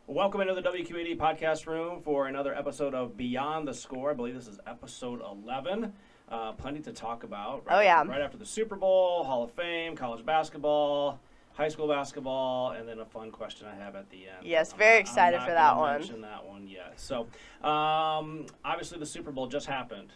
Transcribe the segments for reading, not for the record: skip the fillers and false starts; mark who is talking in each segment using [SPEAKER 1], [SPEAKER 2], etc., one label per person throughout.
[SPEAKER 1] Welcome into the WQAD podcast room for another episode of Beyond the Score. I believe this is episode 11. Plenty to talk about. Right after the Super Bowl, Hall of Fame, college basketball, high school basketball, and then a fun question I have at the end.
[SPEAKER 2] Yes, very excited for that one.
[SPEAKER 1] I'm not going to mention that one yet. So, obviously the Super Bowl just happened.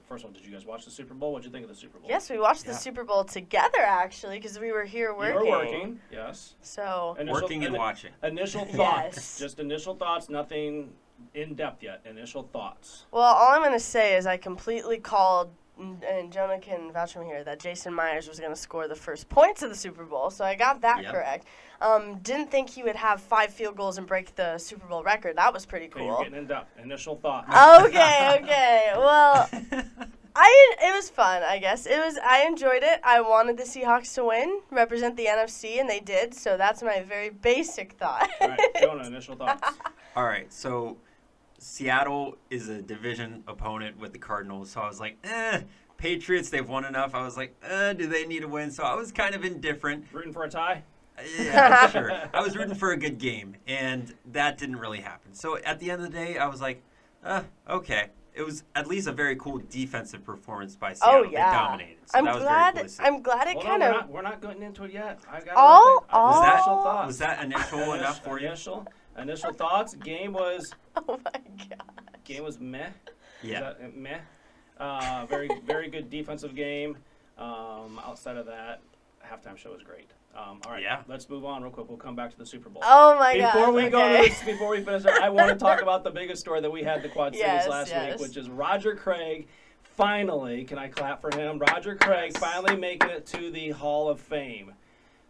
[SPEAKER 1] First of all, did you guys watch the Super Bowl? What did you think of the Super Bowl?
[SPEAKER 2] Yes, we watched the Super Bowl together, actually, because we were here working.
[SPEAKER 1] You were working, yes.
[SPEAKER 2] So
[SPEAKER 3] working and watching.
[SPEAKER 1] Initial thoughts. Just initial thoughts, nothing in depth yet. Initial thoughts.
[SPEAKER 2] Well, all I'm going to say is I completely called, and Jonah can vouch for me here, that Jason Myers was going to score the first points of the Super Bowl, so I got that correct. Didn't think he would have 5 field goals and break the Super Bowl record. That was pretty cool.
[SPEAKER 1] Okay, you're getting in depth. Initial thoughts.
[SPEAKER 2] Okay. Well, it was fun, I guess. I enjoyed it. I wanted the Seahawks to win, represent the NFC, and they did, so that's my very basic thought.
[SPEAKER 1] All right, Jonah, initial thoughts.
[SPEAKER 3] All right, so Seattle is a division opponent with the Cardinals, so I was like, Patriots, they've won enough. I was like, do they need a win? So I was kind of indifferent.
[SPEAKER 1] Rooting for a tie?
[SPEAKER 3] Yeah, sure. I was rooting for a good game, and that didn't really happen. So at the end of the day, I was like, okay. It was at least a very cool defensive performance by Seattle.
[SPEAKER 2] Oh, yeah.
[SPEAKER 3] They dominated. So that was very cool to see.
[SPEAKER 2] I'm glad it kind of...
[SPEAKER 1] We're not getting into it yet. I've got
[SPEAKER 2] initial
[SPEAKER 1] thoughts.
[SPEAKER 3] Was that initial enough for you?
[SPEAKER 1] Initial thoughts. Game was...
[SPEAKER 2] Oh, my God.
[SPEAKER 1] Game was meh.
[SPEAKER 3] Yeah.
[SPEAKER 1] Meh. Very, very good defensive game. Outside of that, halftime show was great. All right, let's move on real quick. We'll come back to the Super Bowl.
[SPEAKER 2] Oh, my God.
[SPEAKER 1] Before we finish, I want to talk about the biggest story that we had in the Quad Cities last week, which is Roger Craig finally, can I clap for him? Roger Craig finally making it to the Hall of Fame.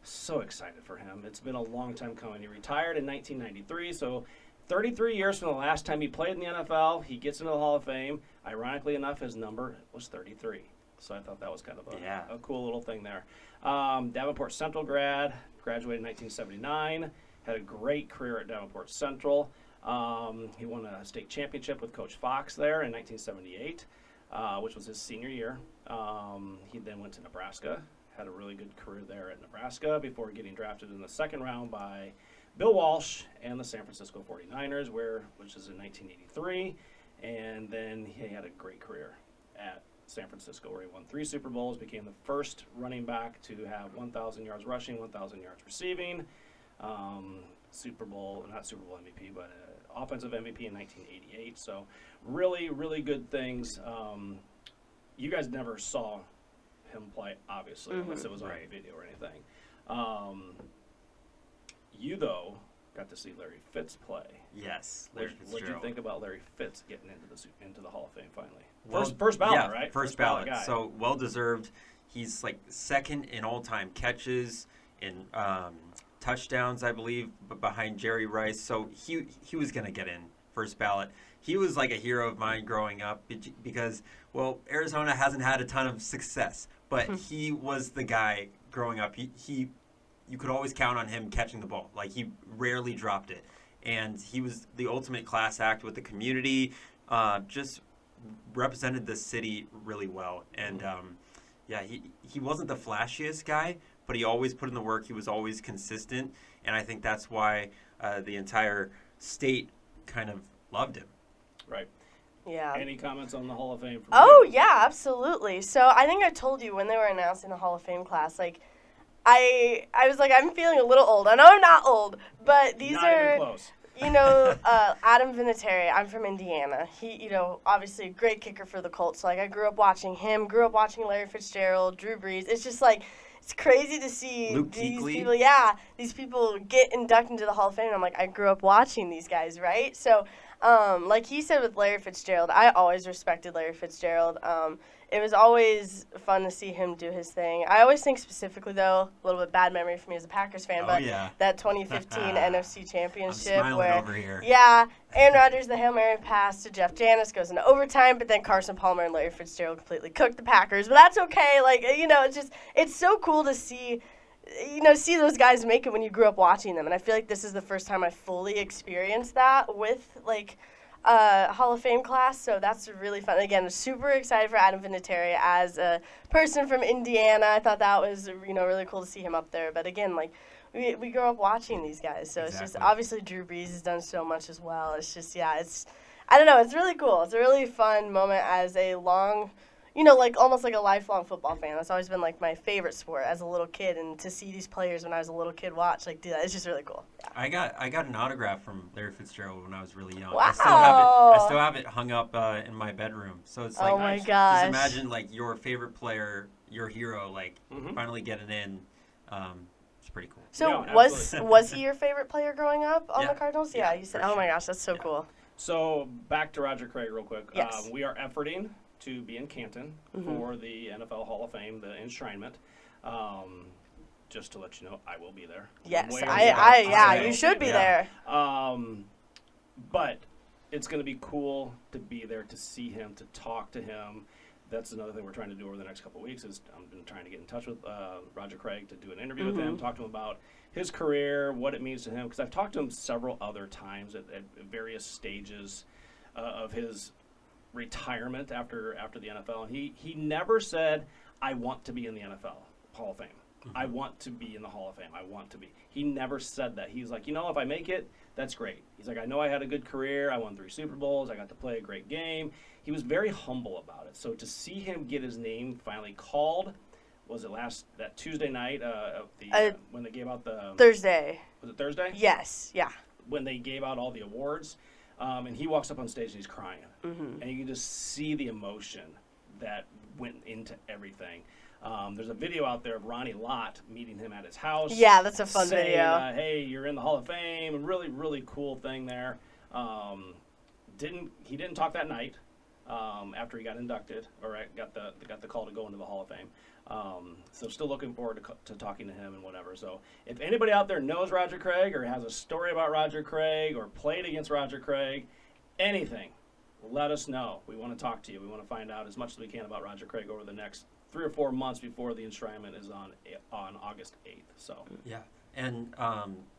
[SPEAKER 1] So excited for him. It's been a long time coming. He retired in 1993, so 33 years from the last time he played in the NFL, he gets into the Hall of Fame. Ironically enough, his number was 33. So I thought that was kind of a cool little thing there. Davenport Central graduated in 1979, had a great career at Davenport Central. He won a state championship with Coach Fox there in 1978, which was his senior year. He then went to Nebraska, had a really good career there at Nebraska before getting drafted in the second round by Bill Walsh and the San Francisco 49ers, which is in 1983. And then he had a great career at San Francisco, where he won 3 Super Bowls, became the first running back to have 1,000 yards rushing, 1,000 yards receiving, not Super Bowl MVP, but offensive MVP in 1988. So really, really good things. You guys never saw him play, obviously, unless it was on video or anything. You, though, got to see Larry Fitz play.
[SPEAKER 3] Yes,
[SPEAKER 1] Larry Fitzgerald. What did you think about Larry Fitz getting into the Hall of Fame finally?
[SPEAKER 3] Well,
[SPEAKER 1] first ballot, right?
[SPEAKER 3] First ballot. So well-deserved. He's like second in all-time catches, in touchdowns, I believe, behind Jerry Rice. So he was going to get in first ballot. He was like a hero of mine growing up because, well, Arizona hasn't had a ton of success, but he was the guy growing up. You could always count on him catching the ball. Like, he rarely dropped it. And he was the ultimate class act with the community, just represented the city really well. And, he wasn't the flashiest guy, but he always put in the work. He was always consistent. And I think that's why the entire state kind of loved him.
[SPEAKER 1] Right.
[SPEAKER 2] Yeah.
[SPEAKER 1] Any comments on the Hall of Fame?
[SPEAKER 2] Yeah, absolutely. So I think I told you when they were announcing the Hall of Fame class, like, I was like, I'm feeling a little old. I know I'm not old, but these
[SPEAKER 1] not
[SPEAKER 2] are,
[SPEAKER 1] even close.
[SPEAKER 2] Adam Vinatieri. I'm from Indiana. He, obviously a great kicker for the Colts. So, like, I grew up watching him, grew up watching Larry Fitzgerald, Drew Brees. It's just, like, it's crazy to see these people get inducted into the Hall of Fame. And I'm like, I grew up watching these guys, right? So, like he said with Larry Fitzgerald, I always respected Larry Fitzgerald. It was always fun to see him do his thing. I always think specifically, though, a little bit bad memory for me as a Packers fan, that 2015 NFC Championship
[SPEAKER 3] over here.
[SPEAKER 2] Aaron Rodgers, the Hail Mary pass to Jeff Janis goes into overtime, but then Carson Palmer and Larry Fitzgerald completely cooked the Packers. But that's okay. Like, it's so cool to see those guys make it when you grew up watching them. And I feel like this is the first time I fully experienced that with, like, Hall of Fame class, so that's really fun. Again, I'm super excited for Adam Vinatieri as a person from Indiana. I thought that was, really cool to see him up there. But again, like, we grow up watching these guys. So It's just, obviously Drew Brees has done so much as well. It's just, I don't know, it's really cool. It's a really fun moment as a long, almost like a lifelong football fan. That's always been, my favorite sport as a little kid. And to see these players when I was a little kid do that, it's just really cool. Yeah.
[SPEAKER 3] I got an autograph from Larry Fitzgerald when I was really young.
[SPEAKER 2] Wow.
[SPEAKER 3] I still have it hung up in my bedroom. So it's
[SPEAKER 2] oh my gosh.
[SPEAKER 3] Just imagine, your favorite player, your hero, finally getting in. It's pretty cool.
[SPEAKER 2] So was he your favorite player growing up on the Cardinals? Yeah, you said, oh my gosh, that's so cool.
[SPEAKER 1] So back to Roger Craig real quick.
[SPEAKER 2] Yes.
[SPEAKER 1] We are efforting to be in Canton for the NFL Hall of Fame, the enshrinement. Just to let you know, I will be there.
[SPEAKER 2] Yes, you should be there.
[SPEAKER 1] But it's going to be cool to be there, to see him, to talk to him. That's another thing we're trying to do over the next couple of weeks is I'm been trying to get in touch with Roger Craig to do an interview with him, talk to him about his career, what it means to him, because I've talked to him several other times at various stages of his retirement after the NFL, and he never said, I want to be in the NFL Hall of Fame. I want to be in the Hall of Fame. I want to be. He never said that. He's like, if I make it, that's great. He's like, I know I had a good career. I won 3 Super Bowls. I got to play a great game. He was very humble about it. So to see him get his name finally called, was it that Tuesday night when they gave out the
[SPEAKER 2] Thursday?
[SPEAKER 1] Was it Thursday?
[SPEAKER 2] Yes. Yeah. When
[SPEAKER 1] they gave out all the awards, and he walks up on stage and he's crying, and you can just see the emotion that went into everything. There's a video out there of Ronnie Lott meeting him at his house.
[SPEAKER 2] Yeah, that's a fun
[SPEAKER 1] saying,
[SPEAKER 2] video.
[SPEAKER 1] Hey, you're in the Hall of Fame. A really, really cool thing there. He didn't talk that night after he got inducted or got the call to go into the Hall of Fame. So still looking forward to talking to him and whatever. So if anybody out there knows Roger Craig or has a story about Roger Craig or played against Roger Craig, anything, let us know. We want to talk to you. We want to find out as much as we can about Roger Craig over the next 3 or 4 months before the enshrinement is on August 8th. So
[SPEAKER 3] yeah, and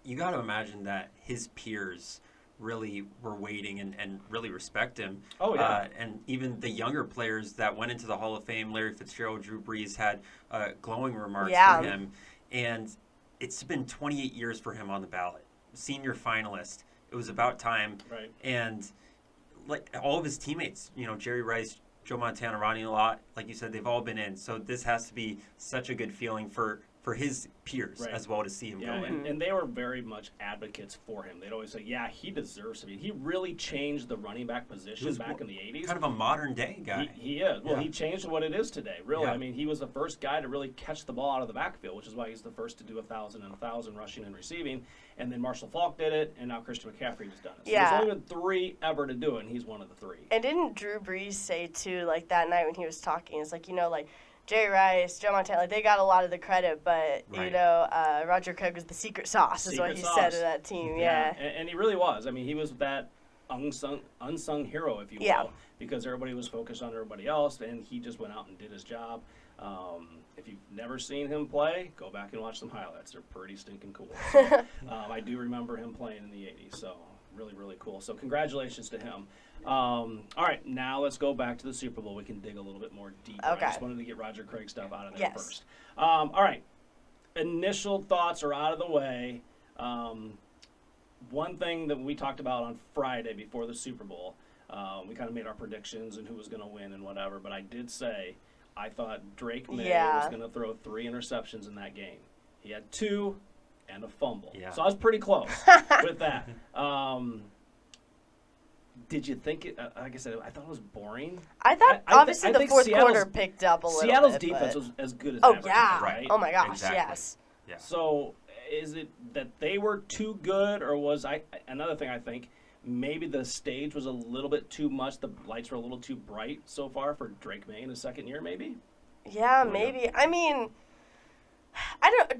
[SPEAKER 3] you got to imagine that his peers really were waiting and really respect him.
[SPEAKER 1] Oh yeah,
[SPEAKER 3] and even the younger players that went into the Hall of Fame, Larry Fitzgerald, Drew Brees, had glowing remarks for him. And it's been 28 years for him on the ballot, senior finalist. It was about time.
[SPEAKER 1] Right.
[SPEAKER 3] And all of his teammates, Jerry Rice, Joe Montana, Ronnie Lott, like you said, they've all been in. So this has to be such a good feeling for his peers as well to see him go in.
[SPEAKER 1] And they were very much advocates for him. They'd always say, yeah, he deserves to be. He really changed the running back position back in the 80s.
[SPEAKER 3] Kind of a modern day guy.
[SPEAKER 1] He is. Well, he changed what it is today, really. Yeah. I mean, he was the first guy to really catch the ball out of the backfield, which is why he's the first to do 1,000 and 1,000 rushing and receiving. And then Marshall Faulk did it, and now Christian McCaffrey has done it. So there's only been 3 ever to do it, and he's one of the 3.
[SPEAKER 2] And didn't Drew Brees say, too, that night when he was talking, it's Jerry Rice, Joe Montana, they got a lot of the credit, but, Roger Craig was the secret sauce, is what he said to that team. Yeah.
[SPEAKER 1] And he really was. I mean, he was that unsung hero, if you will, because everybody was focused on everybody else, and he just went out and did his job. If you've never seen him play, go back and watch some highlights. They're pretty stinking cool. So, I do remember him playing in the 80s, so really, really cool. So congratulations to him. All right, now let's go back to the Super Bowl. We can dig a little bit more deeper.
[SPEAKER 2] Okay.
[SPEAKER 1] I just wanted to get Roger Craig stuff out of there first. All right, initial thoughts are out of the way. One thing that we talked about on Friday before the Super Bowl, we kind of made our predictions and who was going to win and whatever, but I did say I thought Drake May was going to throw 3 interceptions in that game. He had 2 and a fumble. Yeah. So I was pretty close with that. Did you think it, like I said, I thought it was boring.
[SPEAKER 2] I thought, obviously, the fourth quarter picked up a little bit.
[SPEAKER 1] Seattle's defense was as good as ever. Right?
[SPEAKER 2] Oh, my gosh,
[SPEAKER 3] exactly.
[SPEAKER 2] Yes.
[SPEAKER 3] Yeah.
[SPEAKER 1] So is it that they were too good, or was another thing I think, maybe the stage was a little bit too much, the lights were a little too bright so far for Drake May in his second year, maybe?
[SPEAKER 2] Yeah, maybe. I mean,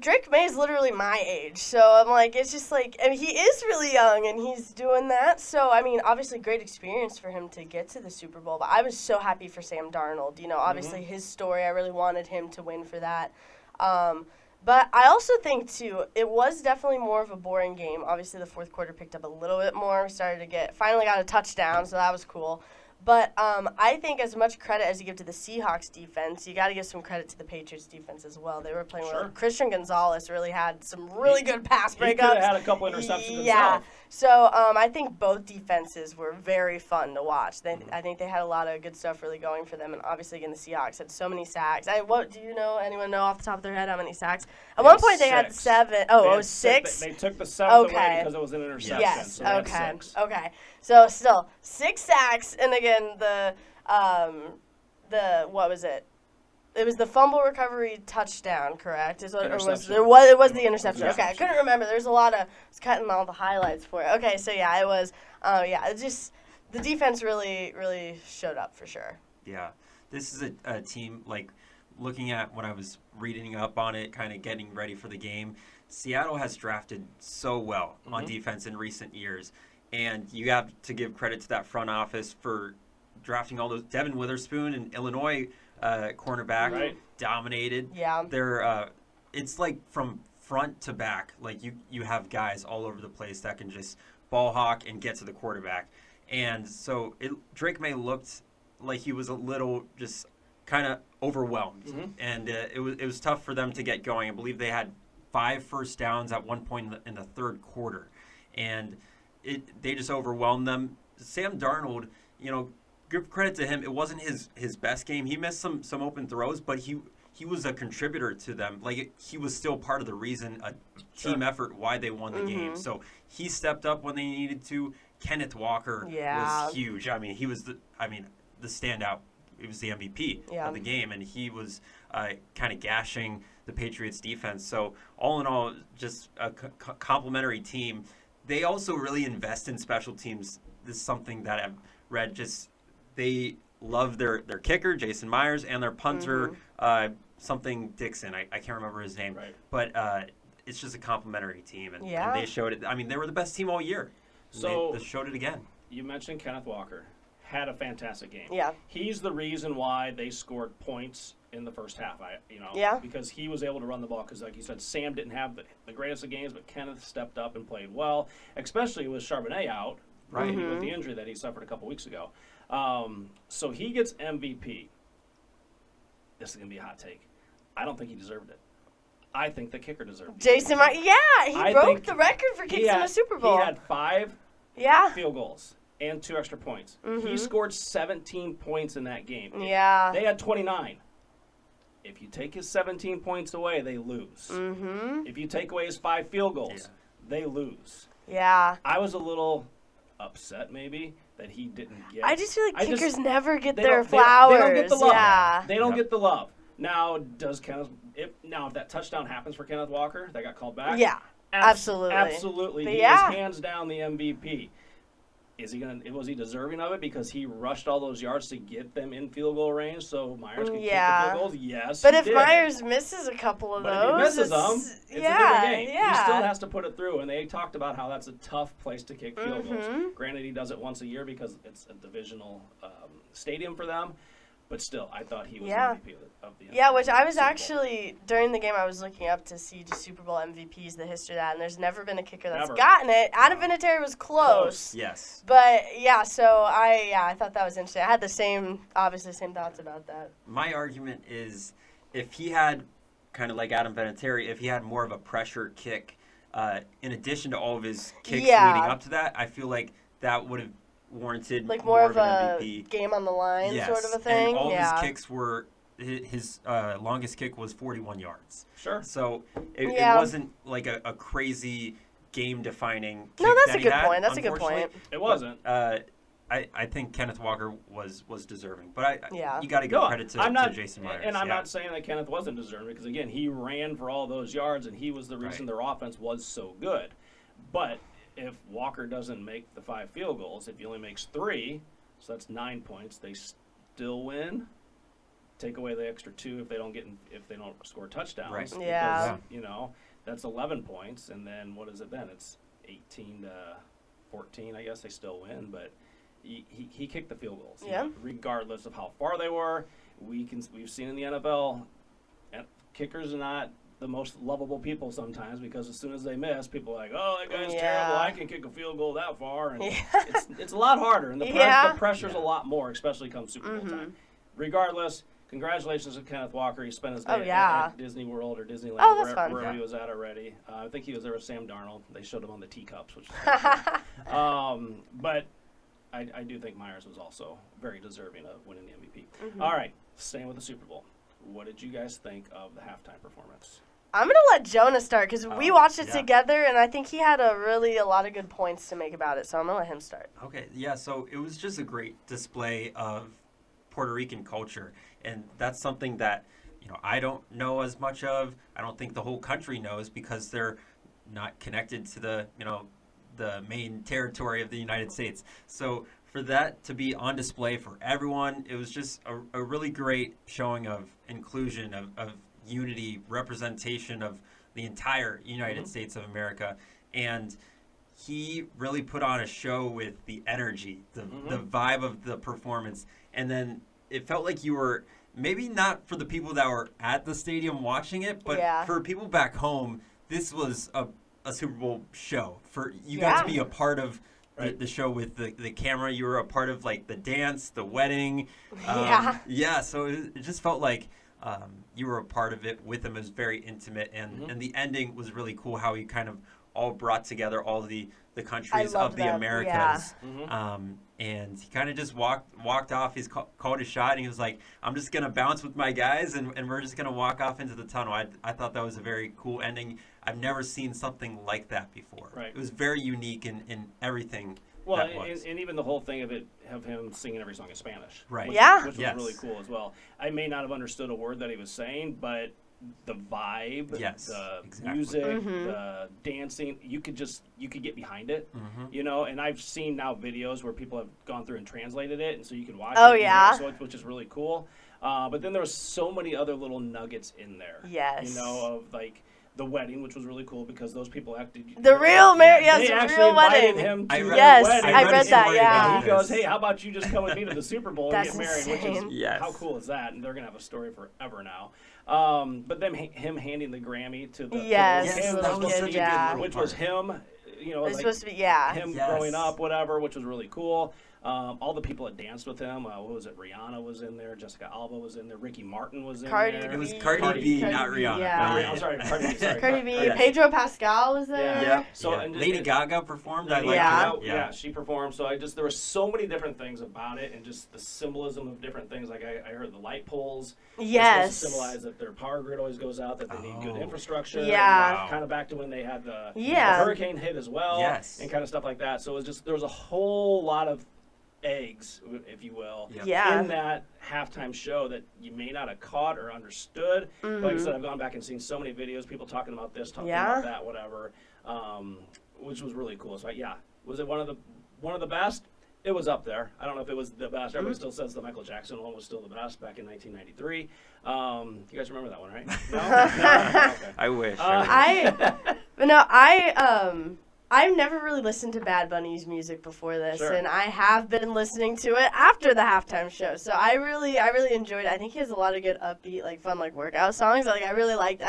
[SPEAKER 2] Drake May is literally my age, so I'm it's just he is really young and he's doing that. So, I mean, obviously great experience for him to get to the Super Bowl, but I was so happy for Sam Darnold. Obviously his story, I really wanted him to win for that. But I also think, too, it was definitely more of a boring game. Obviously, the fourth quarter picked up a little bit more. We finally got a touchdown, so that was cool. But I think as much credit as you give to the Seahawks defense, you got to give some credit to the Patriots defense as well. They were playing well. Christian Gonzalez really had some really good pass breakups. He could have
[SPEAKER 1] had a couple interceptions himself.
[SPEAKER 2] So I think both defenses were very fun to watch. I think they had a lot of good stuff really going for them. And obviously, again, the Seahawks had so many sacks. Do you know, anyone know off the top of their head how many sacks? At one point, they had 7. Oh, it was 6?
[SPEAKER 1] They took the 7th away because it was an interception.
[SPEAKER 2] Yes,
[SPEAKER 1] so
[SPEAKER 2] okay. Okay. So still 6 sacks, and again the what was it? It was the fumble recovery touchdown, correct? It was the interception. Okay, I couldn't remember. There's a lot of I was cutting all the highlights for it. Okay, so yeah, it was it just the defense really showed up for sure.
[SPEAKER 3] Yeah, this is a team like looking at when I was reading up on it, kind of getting ready for the game. Seattle has drafted so well on defense in recent years. And you have to give credit to that front office for drafting all those. Devin Witherspoon, an Illinois cornerback, dominated.
[SPEAKER 2] Yeah.
[SPEAKER 3] They're it's like from front to back. Like you have guys all over the place that can just ball hawk and get to the quarterback. And so Drake May looked like he was a little just kind of overwhelmed. And it was tough for them to get going. I believe they had 5 first downs at one point in the third quarter. And they just overwhelmed them. Sam Darnold, give credit to him. It wasn't his best game. He missed some open throws, but he was a contributor to them. Like he was still part of the reason, a team effort, why they won the game. So he stepped up when they needed to. Kenneth Walker was huge. I mean, he was the standout. He was the MVP of the game, and he was kind of gashing the Patriots defense. So all in all, just a complimentary team. They also really invest in special teams. This is something that I've read. Just they love their kicker, Jason Myers, and their punter, something Dixon. I can't remember his name. Right. But it's just a complimentary team. And they showed it. I mean, they were the best team all year.
[SPEAKER 1] So
[SPEAKER 3] they showed it again.
[SPEAKER 1] You mentioned Kenneth Walker. Had a fantastic game.
[SPEAKER 2] Yeah.
[SPEAKER 1] He's the reason why they scored points in the first half. Because he was able to run the ball. Because like you said, Sam didn't have the greatest of games, but Kenneth stepped up and played well, especially with Charbonnet out, with the injury that he suffered a couple weeks ago. So he gets MVP. This is gonna be a hot take. I don't think he deserved it. I think the kicker deserved it.
[SPEAKER 2] Jason Myers, he broke the record for kicks in the Super Bowl.
[SPEAKER 1] He had 5 field goals and 2 extra points. He scored 17 points in that game.
[SPEAKER 2] Yeah.
[SPEAKER 1] They had 29. If you take his 17 points away, they lose. If you take away his 5 field goals, they lose.
[SPEAKER 2] Yeah.
[SPEAKER 1] I was a little upset maybe that he didn't get.
[SPEAKER 2] I just feel like kickers never get their flowers.
[SPEAKER 1] They don't get the love.
[SPEAKER 2] Yeah.
[SPEAKER 1] They don't get the love. Now, if that touchdown happens for Kenneth Walker, that got called back?
[SPEAKER 2] Yeah, absolutely.
[SPEAKER 1] Absolutely. He is hands down the MVP. Was he deserving of it because he rushed all those yards to get them in field goal range so Myers could kick the field goals? Yes,
[SPEAKER 2] but if Myers misses a couple of those,
[SPEAKER 1] if he misses them, it's a different game. He still has to put it through, and they talked about how that's a tough place to kick field goals. Granted, he does it once a year because it's a divisional stadium for them. But still, I thought he was MVP of the
[SPEAKER 2] Yeah, which I was actually, during the game, I was looking up to see just Super Bowl MVPs, the history of that, and there's never been a kicker that's gotten it. Adam Vinatieri was close.
[SPEAKER 3] Yes.
[SPEAKER 2] But, so I thought that was interesting. I had the same thoughts about that.
[SPEAKER 3] My argument is if he had, kind of like Adam Vinatieri, if he had more of a pressure kick, in addition to all of his kicks leading up to that, I feel like that would have warranted
[SPEAKER 2] like more of
[SPEAKER 3] an
[SPEAKER 2] a
[SPEAKER 3] MVP.
[SPEAKER 2] Game on the line sort of a thing.
[SPEAKER 3] And all his kicks were his longest kick was 41 yards.
[SPEAKER 1] Sure.
[SPEAKER 3] So it wasn't like a crazy game defining kick.
[SPEAKER 2] No, that's
[SPEAKER 3] a
[SPEAKER 2] good point. That's a good point.
[SPEAKER 1] It wasn't.
[SPEAKER 3] I think Kenneth Walker was deserving, but you got to give credit to Jason Myers.
[SPEAKER 1] And I'm not saying that Kenneth wasn't deserving because again he ran for all those yards and he was the reason their offense was so good. But if Walker doesn't make the 5 field goals, if he only makes 3, so that's 9 points, they still win. Take away the extra 2 if they don't score touchdowns.
[SPEAKER 3] Right.
[SPEAKER 2] Yeah.
[SPEAKER 1] Because, that's 11 points, and then what is it then? It's 18-14. I guess they still win, but he kicked the field goals. Regardless of how far they were, we've seen in the NFL, kickers are not the most lovable people sometimes, because as soon as they miss, people are like, oh, that guy's terrible. I can kick a field goal that far. And it's a lot harder, and the pressure's a lot more, especially come Super Bowl time. Regardless, congratulations to Kenneth Walker. He spent his day at Disney World or Disneyland, wherever he was at already. I think he was there with Sam Darnold. They showed him on the teacups, which was but I do think Myers was also very deserving of winning the MVP. All right, staying with the Super Bowl. What did you guys think of the halftime performance?
[SPEAKER 2] I'm going to let Jonah start because we watched it together, and I think he had a lot of good points to make about it, so I'm going to let him start.
[SPEAKER 3] Okay, yeah, so it was just a great display of Puerto Rican culture, and that's something that, I don't know as much of. I don't think the whole country knows because they're not connected to the main territory of the United States. So for that to be on display for everyone, it was just a really great showing of inclusion, of unity, representation of the entire United States of America. And he really put on a show with the energy, the vibe of the performance. And then it felt like you were, maybe not for the people that were at the stadium watching it, but for people back home, this was a Super Bowl show. You got to be a part of the show with the camera. You were a part of like the dance, the wedding. So it just felt like you were a part of it with him. It was very intimate, and the ending was really cool, how he kind of all brought together all the countries of the Americas. And he kind of just walked off. He's called his shot, and he was like, I'm just going to bounce with my guys, and we're just going to walk off into the tunnel. I thought that was a very cool ending. I've never seen something like that before. Right. It was very unique in everything.
[SPEAKER 1] Well, and even the whole thing of him singing every song in Spanish.
[SPEAKER 3] Right.
[SPEAKER 1] Which was really cool as well. I may not have understood a word that he was saying, but the vibe, the music, the dancing, you could get behind it, and I've seen now videos where people have gone through and translated it, and so you can watch it, which is really cool. But then there was so many other little nuggets in there, of like the wedding, which was really cool because those people acted.
[SPEAKER 2] The real marriage,
[SPEAKER 1] they actually invited him to the wedding.
[SPEAKER 2] I read that,
[SPEAKER 1] And he goes, hey, how about you just come with me to the Super Bowl and get married?
[SPEAKER 2] Insane.
[SPEAKER 1] Which is, how cool is that? And they're going to have a story forever now. But then him handing the Grammy to the
[SPEAKER 3] that was such a good
[SPEAKER 1] which was him,
[SPEAKER 2] it was supposed to be,
[SPEAKER 1] him growing up, whatever, which was really cool. All the people that danced with him, what was it? Rihanna was in there. Jessica Alba was in there. Ricky Martin was in there.
[SPEAKER 3] It was Cardi B, not Rihanna.
[SPEAKER 2] Yeah.
[SPEAKER 1] I'm sorry, Cardi B.
[SPEAKER 2] Cardi B. Pedro Pascal was there.
[SPEAKER 3] Yeah. So Lady Gaga performed. I liked
[SPEAKER 1] it. She performed. So there were so many different things about it, and just the symbolism of different things. Like I heard the light poles.
[SPEAKER 2] Yes.
[SPEAKER 1] To symbolize that their power grid always goes out, that they need good infrastructure.
[SPEAKER 2] Yeah.
[SPEAKER 1] Kind of back to when they had the hurricane hit as well.
[SPEAKER 3] Yes.
[SPEAKER 1] And kind of stuff like that. So it was just, there was a whole lot of eggs, if you will, in that halftime show that you may not have caught or understood. But like I said, I've gone back and seen so many videos, people talking about this, talking about that, whatever, which was really cool. So was it one of the best? It was up there. I don't know if it was the best. Everybody still says the Michael Jackson one was still the best back in 1993. You guys remember that one, right? No? Okay.
[SPEAKER 3] I wish.
[SPEAKER 2] I've never really listened to Bad Bunny's music before this, and I have been listening to it after the halftime show. So I really enjoyed it. I think he has a lot of good upbeat, like fun, like workout songs. Like I really like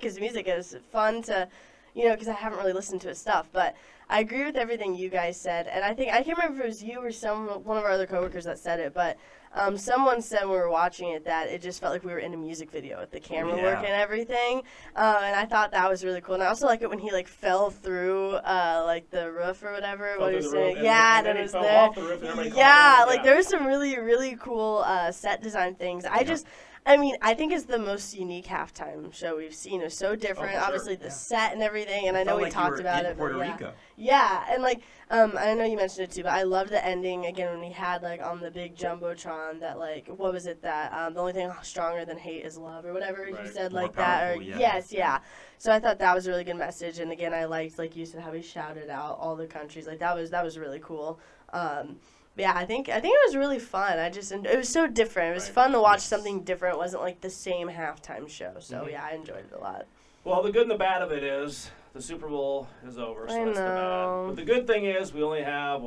[SPEAKER 2] his music. It was fun to, because I haven't really listened to his stuff. But I agree with everything you guys said, and I can't remember if it was you or one of our other coworkers that said it, but someone said when we were watching it that it just felt like we were in a music video with the camera work and everything, and I thought that was really cool. And I also like it when he like fell through like the roof or whatever. What he was saying, and it was there. There were some really really cool set design things. I think it's the most unique halftime show we've seen. It was so different. Obviously, the set and everything, and I know we talked about it.
[SPEAKER 3] Puerto Rico.
[SPEAKER 2] Yeah, and I know you mentioned it too, but I loved the ending again when he had like on the big jumbotron that like what was it that the only thing stronger than hate is love or whatever he said like that. Or So I thought that was a really good message, and again I liked like you said how he shouted out all the countries. Like that was really cool. Yeah, I think it was really fun. It was so different. It was fun to watch something different. It wasn't like the same halftime show. So I enjoyed it a lot.
[SPEAKER 1] Well, the good and the bad of it is the Super Bowl is over, so that's the bad. But the good thing is we only have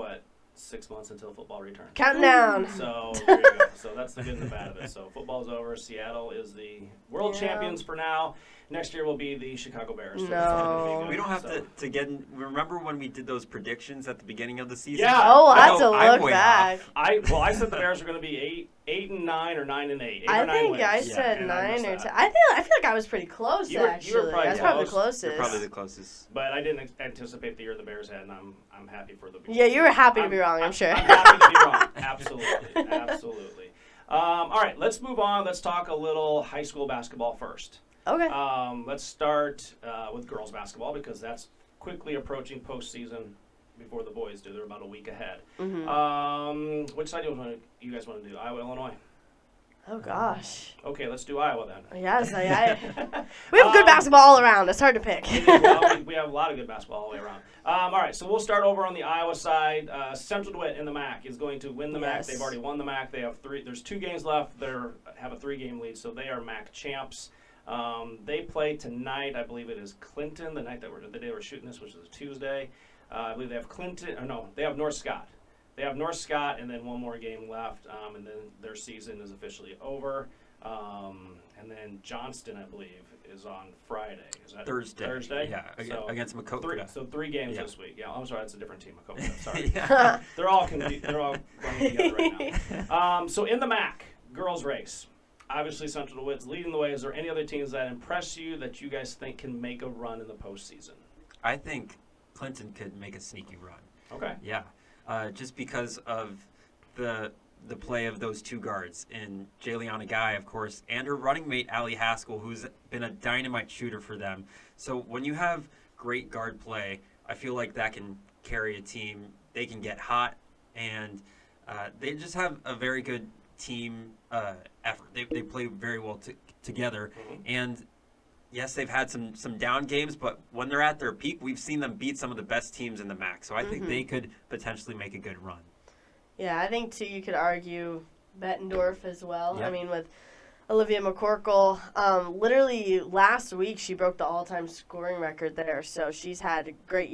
[SPEAKER 1] 6 months until football returns.
[SPEAKER 2] Counting down.
[SPEAKER 1] So there you go. So that's the good and the bad of it. So football's over. Seattle is the world champions for now. Next year will be the Chicago Bears. So
[SPEAKER 2] no.
[SPEAKER 3] We don't have to get in. Remember when we did those predictions at the beginning of the season?
[SPEAKER 1] Yeah.
[SPEAKER 2] Oh, I have to look back.
[SPEAKER 1] I said the Bears are going to be 8-9 or 9-8.
[SPEAKER 2] I think I said 9 or 10. I feel like I was pretty close, actually.
[SPEAKER 1] You were probably
[SPEAKER 2] I was probably the closest.
[SPEAKER 3] You're probably the closest.
[SPEAKER 1] But I didn't anticipate the year the Bears had, and I'm happy for the Bears.
[SPEAKER 2] Yeah, you were happy to be wrong, I'm sure.
[SPEAKER 1] I'm happy to be wrong. Absolutely. Absolutely. All right, let's move on. Let's talk a little high school basketball first.
[SPEAKER 2] Okay.
[SPEAKER 1] Let's start with girls basketball because that's quickly approaching postseason before the boys do. They're about a week ahead.
[SPEAKER 2] Mm-hmm.
[SPEAKER 1] Which side do you guys want to do? Iowa, Illinois?
[SPEAKER 2] Oh, gosh.
[SPEAKER 1] Okay, let's do Iowa then.
[SPEAKER 2] Yes, we have good basketball all around. It's hard to pick.
[SPEAKER 1] We have a lot of good basketball all the way around. All right, so we'll start over on the Iowa side. Central DeWitt in the MAC is going to win the MAC. They've already won the MAC. They have there's 2 games left. They have a 3-game lead, so they are MAC champs. They play tonight. I believe it is Clinton, the day they were shooting this, which is a Tuesday. I believe they have Clinton. Or no, they have North Scott. They have North Scott, and then one more game left, and then their season is officially over. And then Johnston, I believe, is on Friday. Is that Thursday?
[SPEAKER 3] Yeah, so against Makokata.
[SPEAKER 1] 3 games this week. Yeah, I'm sorry, that's a different team, Makokata. Sorry. They're all running together right now. So in the MAC, girls race. Obviously, Central DeWitt's leading the way. Is there any other teams that impress you that you guys think can make a run in the postseason?
[SPEAKER 3] I think Clinton could make a sneaky run.
[SPEAKER 1] Okay.
[SPEAKER 3] Yeah, just because of the play of those 2 guards, and Jayliana Guy, of course, and her running mate, Allie Haskell, who's been a dynamite shooter for them. So when you have great guard play, I feel like that can carry a team. They can get hot, and they just have a very good team effort. They play very well together, and yes, they've had some down games, but when they're at their peak, we've seen them beat some of the best teams in the MAC. So I think they could potentially make a good run.
[SPEAKER 2] Yeah, I think, too, you could argue Bettendorf as well.
[SPEAKER 3] Yep.
[SPEAKER 2] I mean, with Olivia McCorkle, literally last week she broke the all-time scoring record there. So she's had a great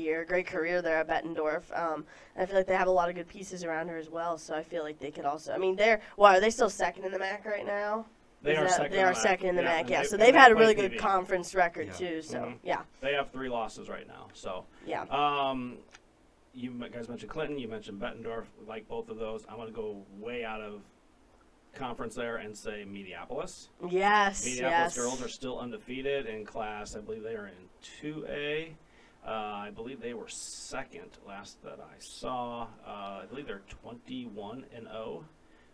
[SPEAKER 2] career there at Bettendorf. And I feel like they have a lot of good pieces around her as well. So I feel like they could also – I mean, are they still second in the MAC right now?
[SPEAKER 1] They are
[SPEAKER 2] second in the MAC, yeah. So they've had a really good conference record, too. So, yeah.
[SPEAKER 1] They have 3 losses right now. So,
[SPEAKER 2] yeah.
[SPEAKER 1] You guys mentioned Clinton. You mentioned Bettendorf. Like both of those, I want to go way out of conference there and say Mediapolis.
[SPEAKER 2] Yes,
[SPEAKER 1] Mediapolis girls are still undefeated in class. I believe they are in 2A. I believe they were second last that I saw. I believe they're 21-0,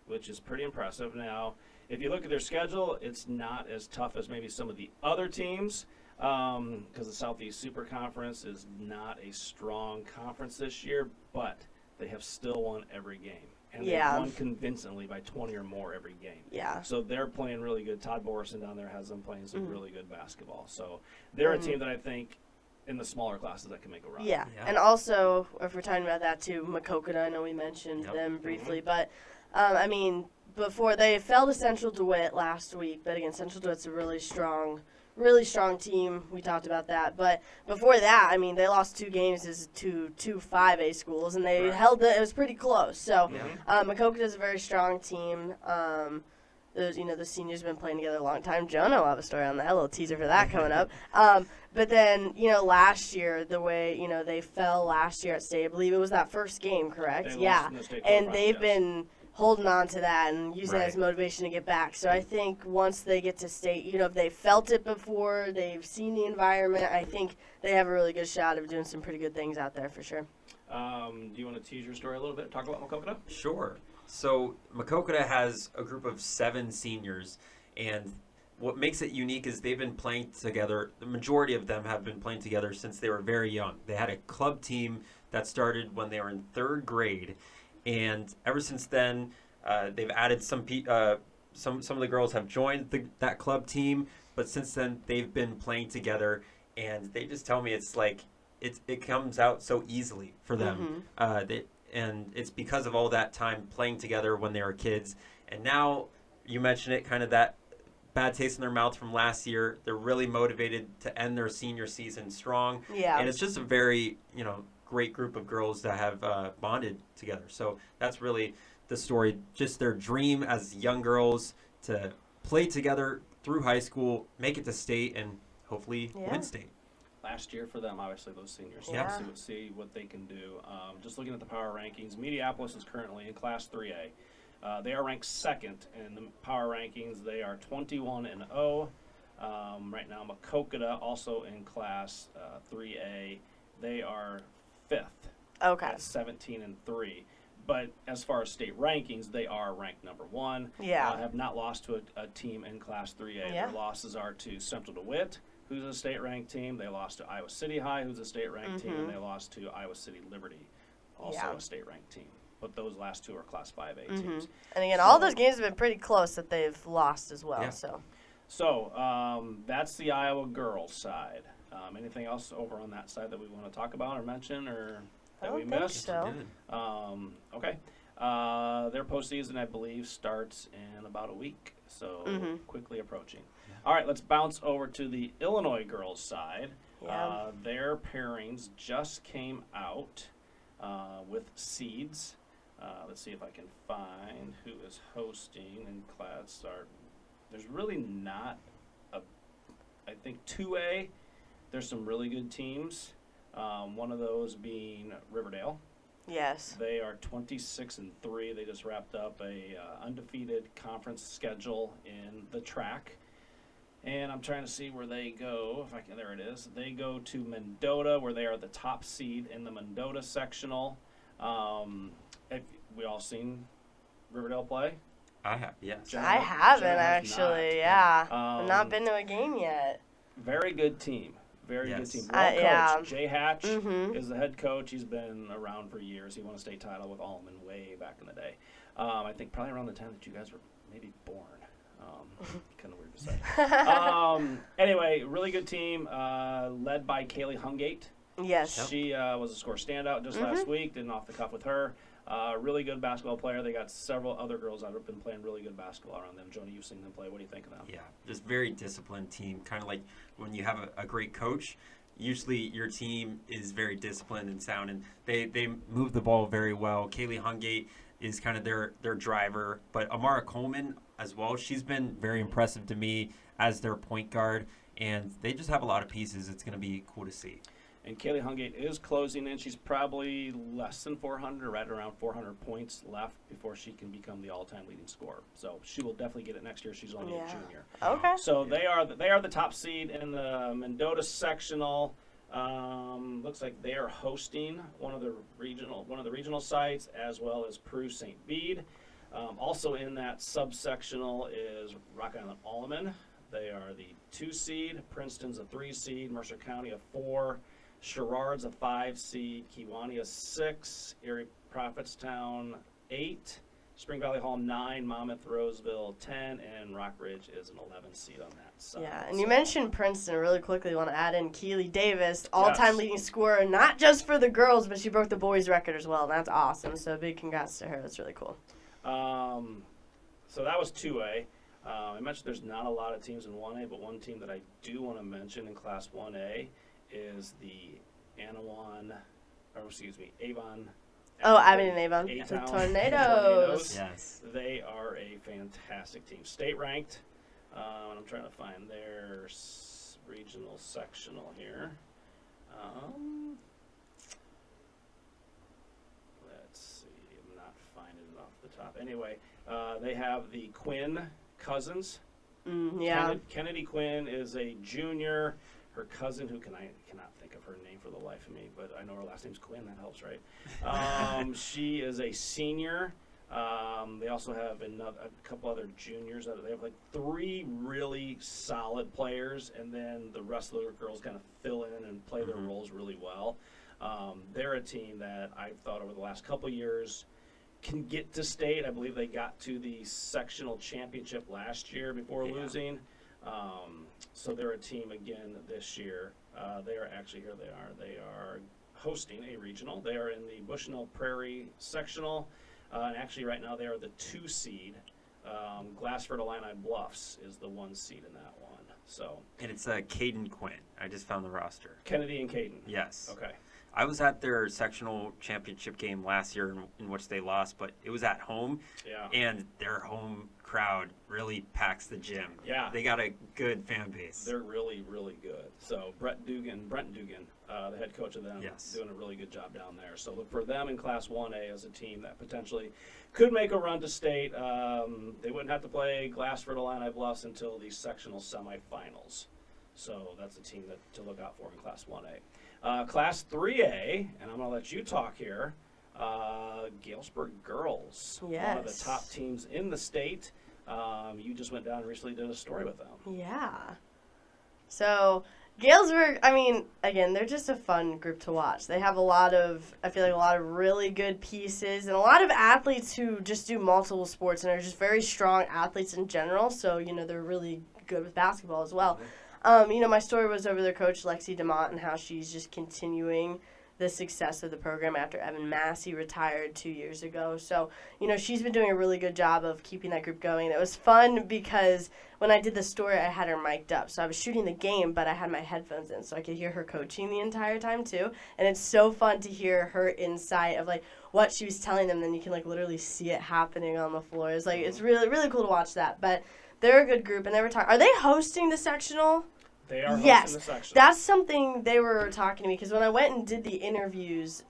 [SPEAKER 1] which is pretty impressive. Now, if you look at their schedule, it's not as tough as maybe some of the other teams. Because the Southeast Super Conference is not a strong conference this year, but they have still won every game. And they've won convincingly by 20 or more every game.
[SPEAKER 2] Yeah.
[SPEAKER 1] So they're playing really good. Todd Borison down there has them playing some really good basketball. So they're a team that I think in the smaller classes that can make a run.
[SPEAKER 2] Yeah. And also, if we're talking about that too, Makokata, I know we mentioned them briefly, but I mean, before they fell to Central DeWitt last week, but again, Central DeWitt's a really strong team. We talked about that. But before that, I mean, they lost 2 games to 2 5A schools, and they held it. It was pretty close. So Makokata is a very strong team. The seniors have been playing together a long time. Jonah will have a story on that. A little teaser for that coming up. But then, last year, the way, they fell last year at state, I believe it was that first game, correct?
[SPEAKER 1] Yeah.
[SPEAKER 2] And they've been holding on to that and using that as motivation to get back. So I think once they get to state, if they felt it before, they've seen the environment, I think they have a really good shot of doing some pretty good things out there for sure.
[SPEAKER 1] Do you want to tease your story a little bit? Talk about Makokata?
[SPEAKER 3] Sure. So Makokata has a group of 7 seniors, and what makes it unique is they've been playing together. The majority of them have been playing together since they were very young. They had a club team that started when they were in 3rd grade. And ever since then, they've added some of the girls have joined that club team. But since then, they've been playing together, and they just tell me it's like it comes out so easily for them. And it's because of all that time playing together when they were kids. And now you mentioned it, kind of that bad taste in their mouth from last year. They're really motivated to end their senior season strong.
[SPEAKER 2] Yeah.
[SPEAKER 3] And it's just a very great group of girls that have bonded together. So that's really the story. Just their dream as young girls to play together through high school, make it to state, and hopefully win state.
[SPEAKER 1] Last year for them, obviously, those seniors.
[SPEAKER 2] Yeah.
[SPEAKER 1] See what they can do. Just looking at the power rankings, Mediapolis is currently in Class 3A. They are ranked second in the power rankings. They are 21-0. Right now, Maquoketa, also in Class 3A, they are fifth.
[SPEAKER 2] Okay.
[SPEAKER 1] At 17-3. But as far as state rankings, they are ranked number 1.
[SPEAKER 2] Yeah.
[SPEAKER 1] Have not lost to a team in Class 3A.
[SPEAKER 2] Yeah.
[SPEAKER 1] Their losses are to Central DeWitt, who's a state-ranked team. They lost to Iowa City High, who's a state-ranked team, and they lost to Iowa City Liberty, also a state-ranked team. But those last two are Class 5A teams.
[SPEAKER 2] And again, all those games have been pretty close that they've lost as well.
[SPEAKER 3] Yeah.
[SPEAKER 1] So that's the Iowa girls side. Anything else over on that side that we want to talk about or mention or that we missed?
[SPEAKER 2] So.
[SPEAKER 1] Okay. Their postseason, I believe, starts in about a week, so quickly approaching. All right, let's bounce over to the Illinois girls' side.
[SPEAKER 2] Yeah.
[SPEAKER 1] Their pairings just came out with seeds. Let's see if I can find who is hosting in Class Start. There's really not I think 2A, there's some really good teams. One of those being Riverdale.
[SPEAKER 2] Yes.
[SPEAKER 1] They are 26-3. They just wrapped up a undefeated conference schedule in the track. And I'm trying to see where they go. If I can, there it is. They go to Mendota, where they are the top seed in the Mendota sectional. Have we all seen Riverdale play?
[SPEAKER 3] I have, yes.
[SPEAKER 2] I haven't
[SPEAKER 1] Jenna has
[SPEAKER 2] actually.
[SPEAKER 1] not.
[SPEAKER 2] Yeah. I've not been to a game yet.
[SPEAKER 1] Very good team. Very good team.
[SPEAKER 2] Yeah.
[SPEAKER 1] Well coached. Jay Hatch is the head coach. He's been around for years. He won a state title with Allman way back in the day. I think probably around the time that you guys were maybe born. Kind of weird to say. Anyway, really good team led by Kaylee Hungate.
[SPEAKER 2] Yes.
[SPEAKER 1] She was a score standout just last week. Did an off the cuff with her. Really good basketball player. They got several other girls that have been playing really good basketball around them. Joni, you've seen them play. What do you think of them?
[SPEAKER 3] Yeah, just very disciplined team. Kind of like when you have a great coach, usually your team is very disciplined and sound, and they move the ball very well. Kaylee Hungate is kind of their driver, but Amara Coleman as well. She's been very impressive to me as their point guard, and they just have a lot of pieces. It's going to be cool to see.
[SPEAKER 1] And Kaylee Hungate is closing in. She's probably less than 400, right around 400 points left before she can become the all-time leading scorer. So she will definitely get it next year. She's only a junior.
[SPEAKER 2] Okay.
[SPEAKER 1] So they are the top seed in the Mendota sectional. Looks like they are hosting one of the regional sites, as well as Peru St. Bede. Also in that subsectional is Rock Island Allman. They are the 2 seed. Princeton's a 3 seed. Mercer County a 4. Sherrard's a 5 seed, Kewanee a 6, Erie Prophetstown 8, Spring Valley Hall 9, Monmouth Roseville 10, and Rock Ridge is an 11 seed on that side.
[SPEAKER 2] Yeah, and you mentioned Princeton. Really quickly, you want to add in Keely Davis, all-time leading scorer, not just for the girls, but she broke the boys' record as well. That's awesome. So big congrats to her. That's really cool.
[SPEAKER 1] So that was 2A. I mentioned there's not a lot of teams in 1A, but one team that I do want to mention in Class 1A is the Avon.
[SPEAKER 2] Avon. The
[SPEAKER 1] A-Town
[SPEAKER 2] Tornadoes.
[SPEAKER 3] Yes.
[SPEAKER 1] They are a fantastic team. State ranked. And I'm trying to find their regional sectional here. Let's see. I'm not finding it off the top. Anyway, they have the Quinn cousins. Kennedy Quinn is a junior. Her cousin, who I cannot think of her name for the life of me, but I know her last name's Quinn. That helps, right? She is a senior. They also have a couple other juniors. They have like 3 really solid players, and then the rest of the girls kind of fill in and play their roles really well. They're a team that I've thought over the last couple years can get to state. I believe they got to the sectional championship last year before losing. So they're a team again this year. They are actually, here they are. They are hosting a regional. They are in the Bushnell Prairie sectional. And actually right now they are the 2 seed. Glassford Illini Bluffs is the 1 seed in that one. So.
[SPEAKER 3] And it's Caden Quinn. I just found the roster.
[SPEAKER 1] Kennedy and Caden.
[SPEAKER 3] Yes.
[SPEAKER 1] Okay.
[SPEAKER 3] I was at their sectional championship game last year in which they lost, but it was at home.
[SPEAKER 1] Yeah.
[SPEAKER 3] And their home crowd really packs the gym.
[SPEAKER 1] Yeah.
[SPEAKER 3] They got a good fan base.
[SPEAKER 1] They're really, really good. So Brent Dugan, the head coach of them, doing a really good job down there. So look for them in Class 1A as a team that potentially could make a run to state. They wouldn't have to play Glassford Illini Bluffs until the sectional semifinals. So that's a team to look out for in Class 1A. Class 3A, and I'm going to let you talk here, Galesburg Girls, one of the top teams in the state. You just went down and recently did a story with them.
[SPEAKER 2] Yeah. So Galesburg, I mean, again, they're just a fun group to watch. They have I feel like a lot of really good pieces and a lot of athletes who just do multiple sports and are just very strong athletes in general. So, they're really good with basketball as well. My story was over their coach, Lexi DeMont, and how she's just continuing the success of the program after Evan Massey retired 2 years ago. So, she's been doing a really good job of keeping that group going. It was fun because when I did the story, I had her mic'd up. So I was shooting the game, but I had my headphones in so I could hear her coaching the entire time too. And it's so fun to hear her insight of what she was telling them. Then you can literally see it happening on the floor. It's really, really cool to watch that. But they're a good group, and they were talking. Are they hosting the sectional?
[SPEAKER 1] They are hosting the sectional.
[SPEAKER 2] That's something they were talking to me, because when I went and did the interviews,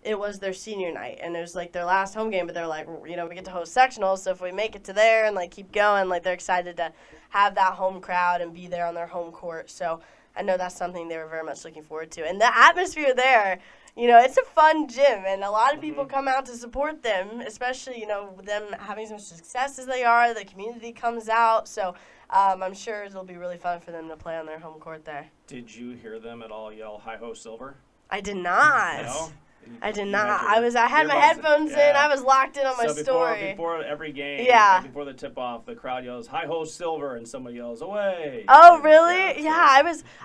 [SPEAKER 2] it was their senior night, and it was their last home game, but they're we get to host sectionals, so if we make it to there and keep going, they're excited to have that home crowd and be there on their home court. So I know that's something they were very much looking forward to. And the atmosphere there, it's a fun gym, and a lot of people come out to support them, especially, them having some success as they are. The community comes out, so I'm sure it'll be really fun for them to play on their home court there.
[SPEAKER 1] Did you hear them at all yell "Hi-Ho Silver"?
[SPEAKER 2] I did not.
[SPEAKER 1] No?
[SPEAKER 2] I did not. I had my headphones in. I was locked in on my story.
[SPEAKER 1] Before every game, before the tip-off, the crowd yells "Hi-Ho Silver" and somebody yells "Away."
[SPEAKER 2] Oh, really? Yeah,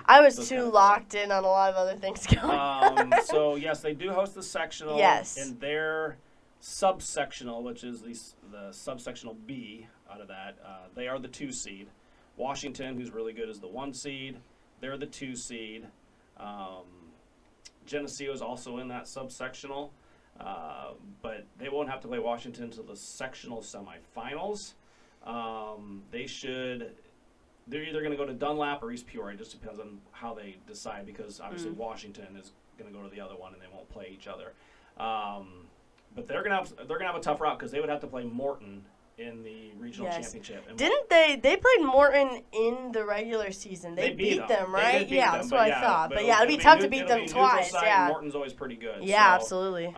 [SPEAKER 2] I was too locked in on a lot of other things going on.
[SPEAKER 1] So yes, they do host the sectional.
[SPEAKER 2] Yes.
[SPEAKER 1] In their subsectional, which is the subsectional B out of that, they are the 2 seed. Washington, who's really good, is the 1 seed. They're the 2 seed. Geneseo is also in that subsectional, but they won't have to play Washington until the sectional semifinals. They're either going to go to Dunlap or East Peoria. It just depends on how they decide, because obviously Washington is going to go to the other one and they won't play each other. But they're gonna have a tough route, because they would have to play Morton in the regional championship. And
[SPEAKER 2] didn't they played Morton in the regular season? They beat them, right? That's what I thought. But it'd be tough to beat them twice. Yeah.
[SPEAKER 1] Morton's always pretty good.
[SPEAKER 2] Yeah,
[SPEAKER 1] so,
[SPEAKER 2] absolutely.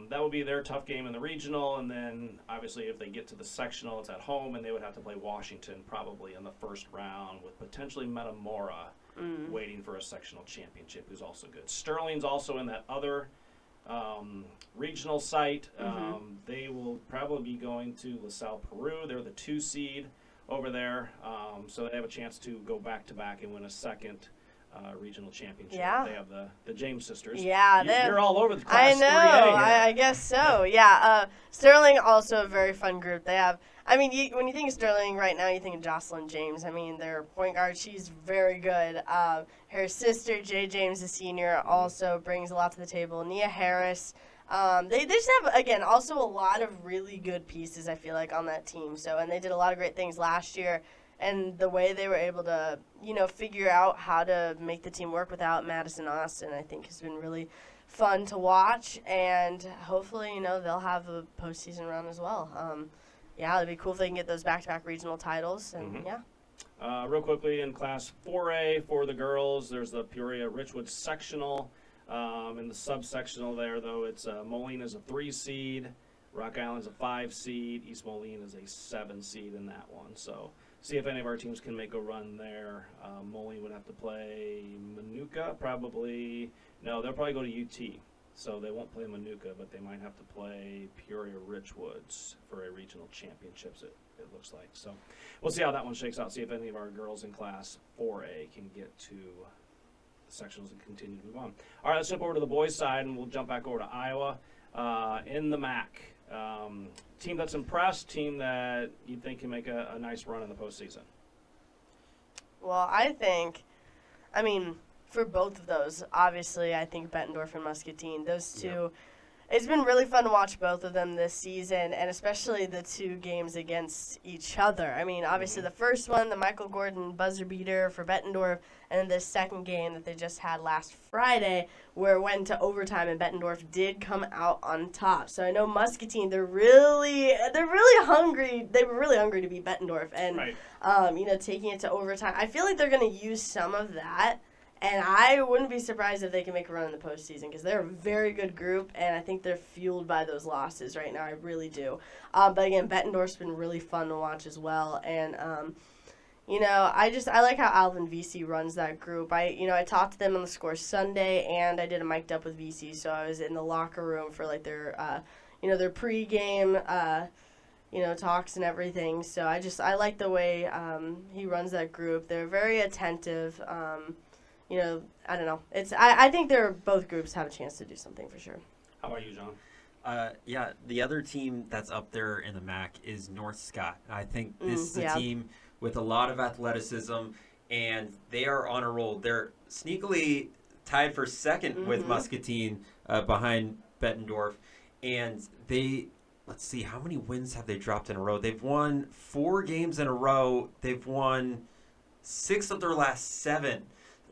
[SPEAKER 1] That would be their tough game in the regional, and then obviously if they get to the sectional, it's at home, and they would have to play Washington probably in the first round, with potentially Metamora waiting for a sectional championship, who's also good. Sterling's also in that other regional site. They will probably be going to LaSalle, Peru. They're the 2 seed over there, so they have a chance to go back-to-back and win a second regional championship.
[SPEAKER 2] Yeah.
[SPEAKER 1] They have the James sisters.
[SPEAKER 2] Yeah,
[SPEAKER 1] you're all over the class.
[SPEAKER 2] I know. I guess so. Yeah. Sterling, also a very fun group. They have. When you think of Sterling right now, you think of Jocelyn James. their point guard, she's very good. Her sister, Jay James, the senior, also brings a lot to the table. Nia Harris. They just have, again, also a lot of really good pieces, I feel like, on that team. And they did a lot of great things last year. And the way they were able to, figure out how to make the team work without Madison Austin, I think, has been really fun to watch. And hopefully, they'll have a postseason run as well. It'd be cool if they can get those back-to-back regional titles. And
[SPEAKER 1] real quickly, in Class 4A for the girls, there's the Peoria-Richwood sectional. In the subsectional there, though, it's Moline is a 3 seed, Rock Island's a 5 seed, East Moline is a 7 seed in that one. So see if any of our teams can make a run there. Moline would have to play Manuka, probably. No, they'll probably go to UT. So they won't play Manuka, but they might have to play Peoria-Richwoods for a regional championships, it looks like. So we'll see how that one shakes out, see if any of our girls in Class 4A can get to sectionals and continue to move on. All right, let's jump over to the boys' side, and we'll jump back over to Iowa. In the MAC, team that's impressed, team that you think can make a nice run in the postseason.
[SPEAKER 2] Well, I think, for both of those. Obviously, I think Bettendorf and Muscatine, those two. It's been really fun to watch both of them this season, and especially the two games against each other. I mean, obviously the first one, the Michael Gordon buzzer beater for Bettendorf, and then the second game that they just had last Friday, where it went to overtime and Bettendorf did come out on top. So I know Muscatine, they're really hungry. They were really hungry to beat Bettendorf, and taking it to overtime. I feel like they're going to use some of that. And I wouldn't be surprised if they can make a run in the postseason because they're a very good group, and I think they're fueled by those losses right now. I really do. But again, Bettendorf's been really fun to watch as well. And, I like how Alvin VC runs that group. I talked to them on the Score Sunday, and I did a mic'd up with VC, so I was in the locker room for like their pregame, talks and everything. So I like the way he runs that group. They're very attentive. I don't know. I think both groups have a chance to do something for sure.
[SPEAKER 1] How about you, John?
[SPEAKER 3] The other team that's up there in the MAC is North Scott. I think this is a team with a lot of athleticism, and they are on a roll. They're sneakily tied for second with Muscatine behind Bettendorf, and let's see, how many wins have they dropped in a row? They've won 4 games in a row. They've won 6 of their last 7.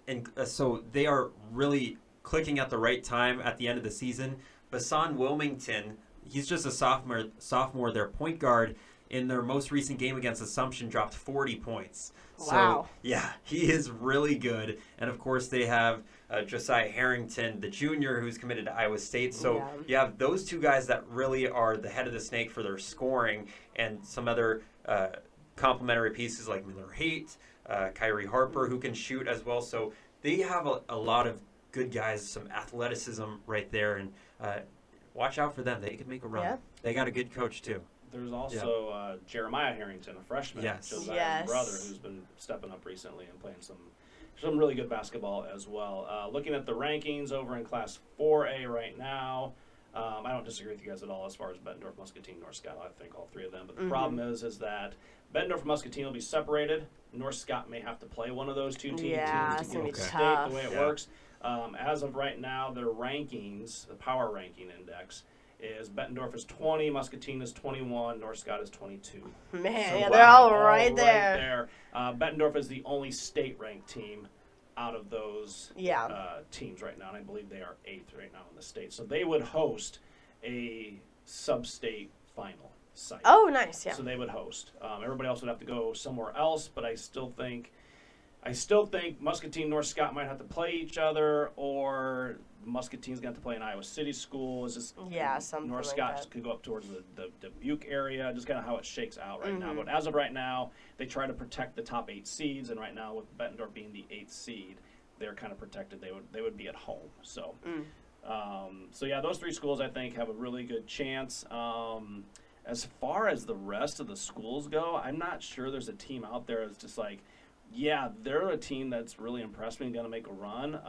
[SPEAKER 3] And so they are really clicking at the right time at the end of the season. Basan Wilmington, he's just a sophomore. Their point guard in their most recent game against Assumption dropped 40 points.
[SPEAKER 2] Wow.
[SPEAKER 3] So, he is really good. And, of course, they have Josiah Harrington, the junior, who's committed to Iowa State. So you have those two guys that really are the head of the snake for their scoring, and some other complementary pieces like Miller Haight, Kyrie Harper, who can shoot as well. So they have a lot of good guys, some athleticism right there, and watch out for them. They could make a run. Yeah. They got a good coach too.
[SPEAKER 1] There's also Jeremiah Harrington, a freshman, Josiah's brother, who's been stepping up recently and playing some really good basketball as well. Looking at the rankings over in Class 4A right now, I don't disagree with you guys at all as far as Bettendorf, Muscatine, North Scott. I think all 3 of them. But the problem is that Bettendorf and Muscatine will be separated. North Scott may have to play one of those 2 teams to get
[SPEAKER 2] to
[SPEAKER 1] the state the way it works. As of right now, their rankings, the power ranking index, is Bettendorf is 20, Muscatine is 21, North Scott is 22.
[SPEAKER 2] Man, they're all right there.
[SPEAKER 1] Bettendorf is the only state-ranked team out of those teams right now, and I believe they are 8th right now in the state. So they would host a sub-state final site.
[SPEAKER 2] Oh, nice, yeah.
[SPEAKER 1] So they would host. Everybody else would have to go somewhere else, but I still think Muscatine, North Scott might have to play each other, or Muscatine's going to have to play an Iowa City school. It's just
[SPEAKER 2] something
[SPEAKER 1] North
[SPEAKER 2] like
[SPEAKER 1] Scott
[SPEAKER 2] that.
[SPEAKER 1] could go up towards the Dubuque area, just kind of how it shakes out right now. But as of right now, they try to protect the top 8 seeds, and right now with Bettendorf being the 8th seed, they're kind of protected. They would be at home. So, those 3 schools I think have a really good chance. As far as the rest of the schools go, I'm not sure there's a team out there that's just like, they're a team that's really impressed me and going to make a run.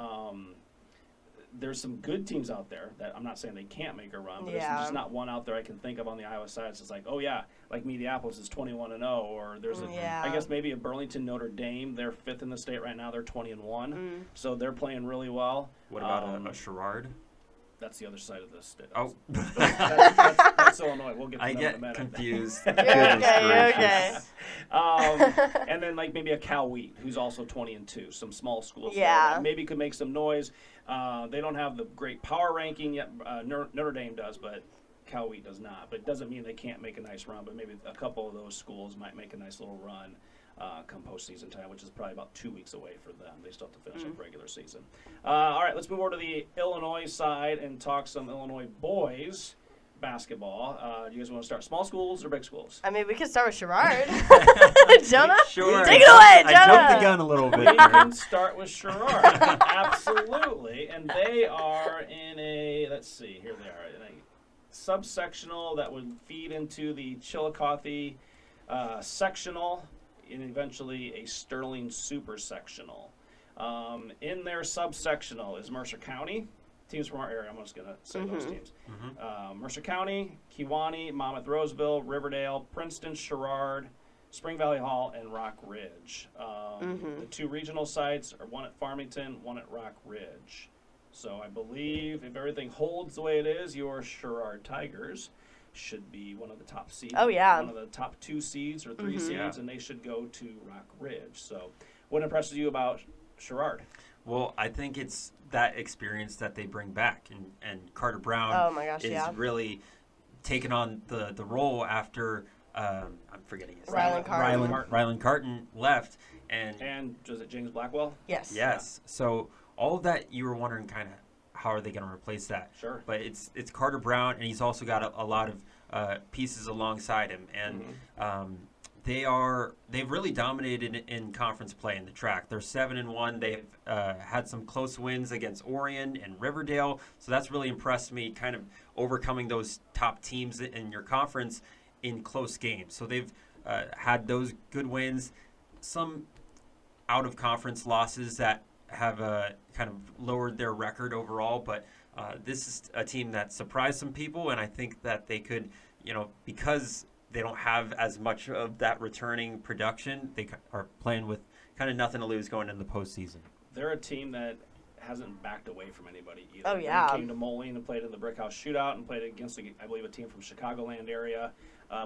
[SPEAKER 1] There's some good teams out there that I'm not saying they can't make a run, but there's just not one out there I can think of on the Iowa side. It's just like, like Mediapolis is 21-0, or there's I guess maybe a Burlington Notre Dame. They're 5th in the state right now. They're 20-1, so they're playing really well.
[SPEAKER 3] What about a Sherrard?
[SPEAKER 1] That's the other side of this.
[SPEAKER 3] Oh.
[SPEAKER 1] That's Illinois. We'll get to that in a minute.
[SPEAKER 3] Confused.
[SPEAKER 2] Okay.
[SPEAKER 1] And then like maybe a Cal Wheat, who's also 20-2. Some small schools.
[SPEAKER 2] Yeah.
[SPEAKER 1] Maybe could make some noise. They don't have the great power ranking yet. Notre Dame does, but Cal Wheat does not. But it doesn't mean they can't make a nice run. But maybe a couple of those schools might make a nice little run come postseason time, which is probably about 2 weeks away for them. They still have to finish up regular season. All right, let's move over to the Illinois side and talk some Illinois boys basketball. Do you guys want to start small schools or big schools?
[SPEAKER 2] I mean, we could start with Sherrard. Jonah?
[SPEAKER 3] Sure.
[SPEAKER 2] Take it away, Jonah.
[SPEAKER 3] I jumped the gun a little bit.
[SPEAKER 1] We can start with Sherrard. Absolutely. And they are in a, let's see, here they are, in a subsectional that would feed into the Chillicothe sectional, and eventually a Sterling super sectional. In their subsectional is Mercer County. Teams from our area, I'm just going to say those teams. Mercer County, Kewanee, Monmouth Roseville, Riverdale, Princeton, Sherrard, Spring Valley Hall and Rock Ridge. The 2 regional sites are one at Farmington, one at Rock Ridge. So I believe if everything holds the way it is, your Sherrard Tigers should be one of the top seeds.
[SPEAKER 2] Oh, yeah.
[SPEAKER 1] One of the top 2 seeds or 3 seeds, and they should go to Rock Ridge. So what impresses you about Sherrard?
[SPEAKER 3] Well, I think it's that experience that they bring back, and Carter Brown is really taking on the role after I'm forgetting his name. Ryland Carton left,
[SPEAKER 1] and was it James Blackwell?
[SPEAKER 2] Yes.
[SPEAKER 3] Yes. So all of that, you were wondering kind of how are they going to replace that?
[SPEAKER 1] Sure.
[SPEAKER 3] But it's Carter Brown, and he's also got a lot of pieces alongside him, and they've really dominated in conference play in the track. They're 7-1. They've had some close wins against Orion and Riverdale, so that's really impressed me, kind of overcoming those top teams in your conference in close games. So they've had those good wins, some out-of-conference losses that have kind of lowered their record overall, but this is a team that surprised some people, and I think that they could, because they don't have as much of that returning production, they are playing with kind of nothing to lose going into the postseason.
[SPEAKER 1] They're a team that hasn't backed away from anybody either.
[SPEAKER 2] Oh, yeah.
[SPEAKER 1] They came to Moline and played in the Brick House Shootout and played against, I believe, a team from Chicagoland area.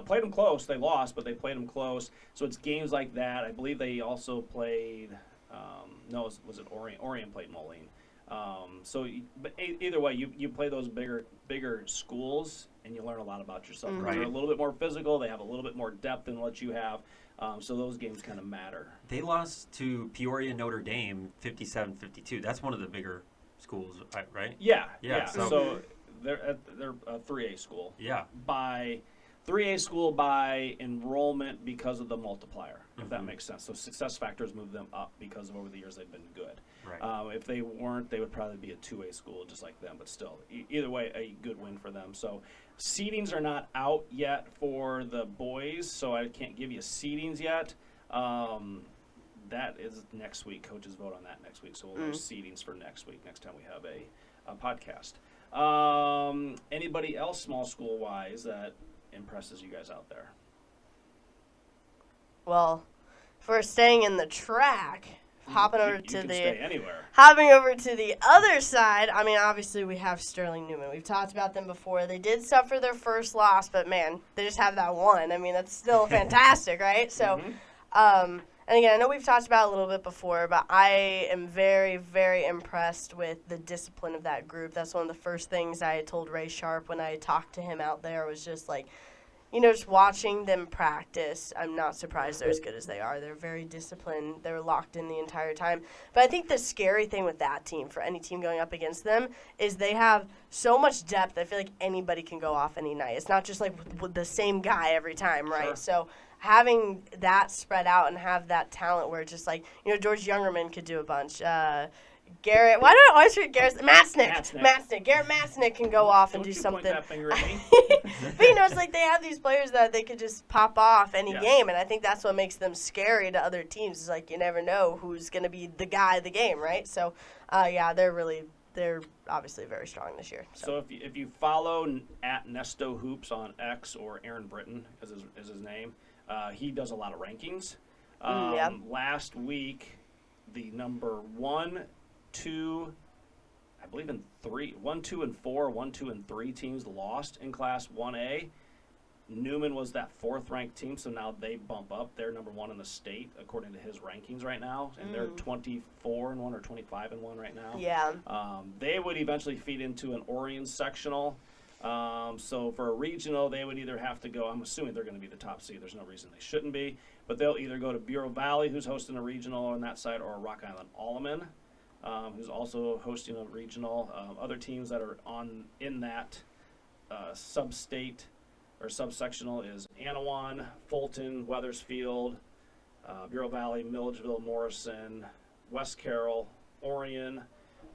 [SPEAKER 1] Played them close. They lost, but they played them close. So it's games like that. I believe they also played was it Orion? Orion played Moline. But either way, you play those bigger schools, and you learn a lot about yourself.
[SPEAKER 3] Right.
[SPEAKER 1] They're a little bit more physical. They have a little bit more depth than what you have. So those games kind of matter.
[SPEAKER 3] They lost to Peoria Notre Dame 57-52. That's one of the bigger schools, right?
[SPEAKER 1] Yeah.
[SPEAKER 3] So
[SPEAKER 1] they're a 3A school.
[SPEAKER 3] Yeah.
[SPEAKER 1] By 3A school by enrollment because of the multiplier, if that makes sense. So success factors move them up because of over the years they've been good.
[SPEAKER 3] Right.
[SPEAKER 1] If they weren't, they would probably be a 2A school just like them, but still, either way, a good win for them. So seedings are not out yet for the boys, so I can't give you seedings yet. That is next week. Coaches vote on that next week, so we'll have seedings for next week, next time we have a podcast. Anybody else small school-wise that impresses you guys out there?
[SPEAKER 2] Well, if we're staying in the track, hopping over to the other side, I mean, obviously we have Sterling Newman. We've talked about them before. They did suffer their first loss, but man, they just have that one. I mean, that's still fantastic, right? So, and again, I know we've talked about it a little bit before, but I am very, very impressed with the discipline of that group. That's one of the first things I told Ray Sharp when I talked to him out there was just like, just watching them practice, I'm not surprised they're as good as they are. They're very disciplined. They're locked in the entire time. But I think the scary thing with that team, for any team going up against them, is they have so much depth. I feel like anybody can go off any night. It's not just like with the same guy every time, right?
[SPEAKER 1] Sure.
[SPEAKER 2] So having that spread out and have that talent where it's just like, George Youngerman could do a bunch. Garrett, why do I always forget Garrett? Matznick. Garrett Matznick can go off and do something.
[SPEAKER 1] Don't you point that finger at me.
[SPEAKER 2] But, it's like they have these players that they could just pop off any game, and I think that's what makes them scary to other teams. It's like you never know who's going to be the guy of the game, right? So, they're obviously very strong this year.
[SPEAKER 1] So if you follow at Nesto Hoops on X, or Aaron Britton is his name, he does a lot of rankings. Last week, the number 1, 2, I believe in 3, 1, 2, and 4, 1, 2, and 3 teams lost in Class 1A. Newman was that 4th ranked team, so now they bump up. They're number 1 in the state according to his rankings right now, and they're 24-1 or 25-1 right now.
[SPEAKER 2] Yeah.
[SPEAKER 1] They would eventually feed into an Orion sectional. So for a regional, they would either have to go, I'm assuming they're going to be the top seed. There's no reason they shouldn't be, but they'll either go to Bureau Valley, who's hosting a regional on that side, or Rock Island Alleman, who's also hosting a regional. Other teams that are in that sub-state or subsectional is Anawan, Fulton, Weathersfield, Bureau Valley, Milledgeville, Morrison, West Carroll, Orion,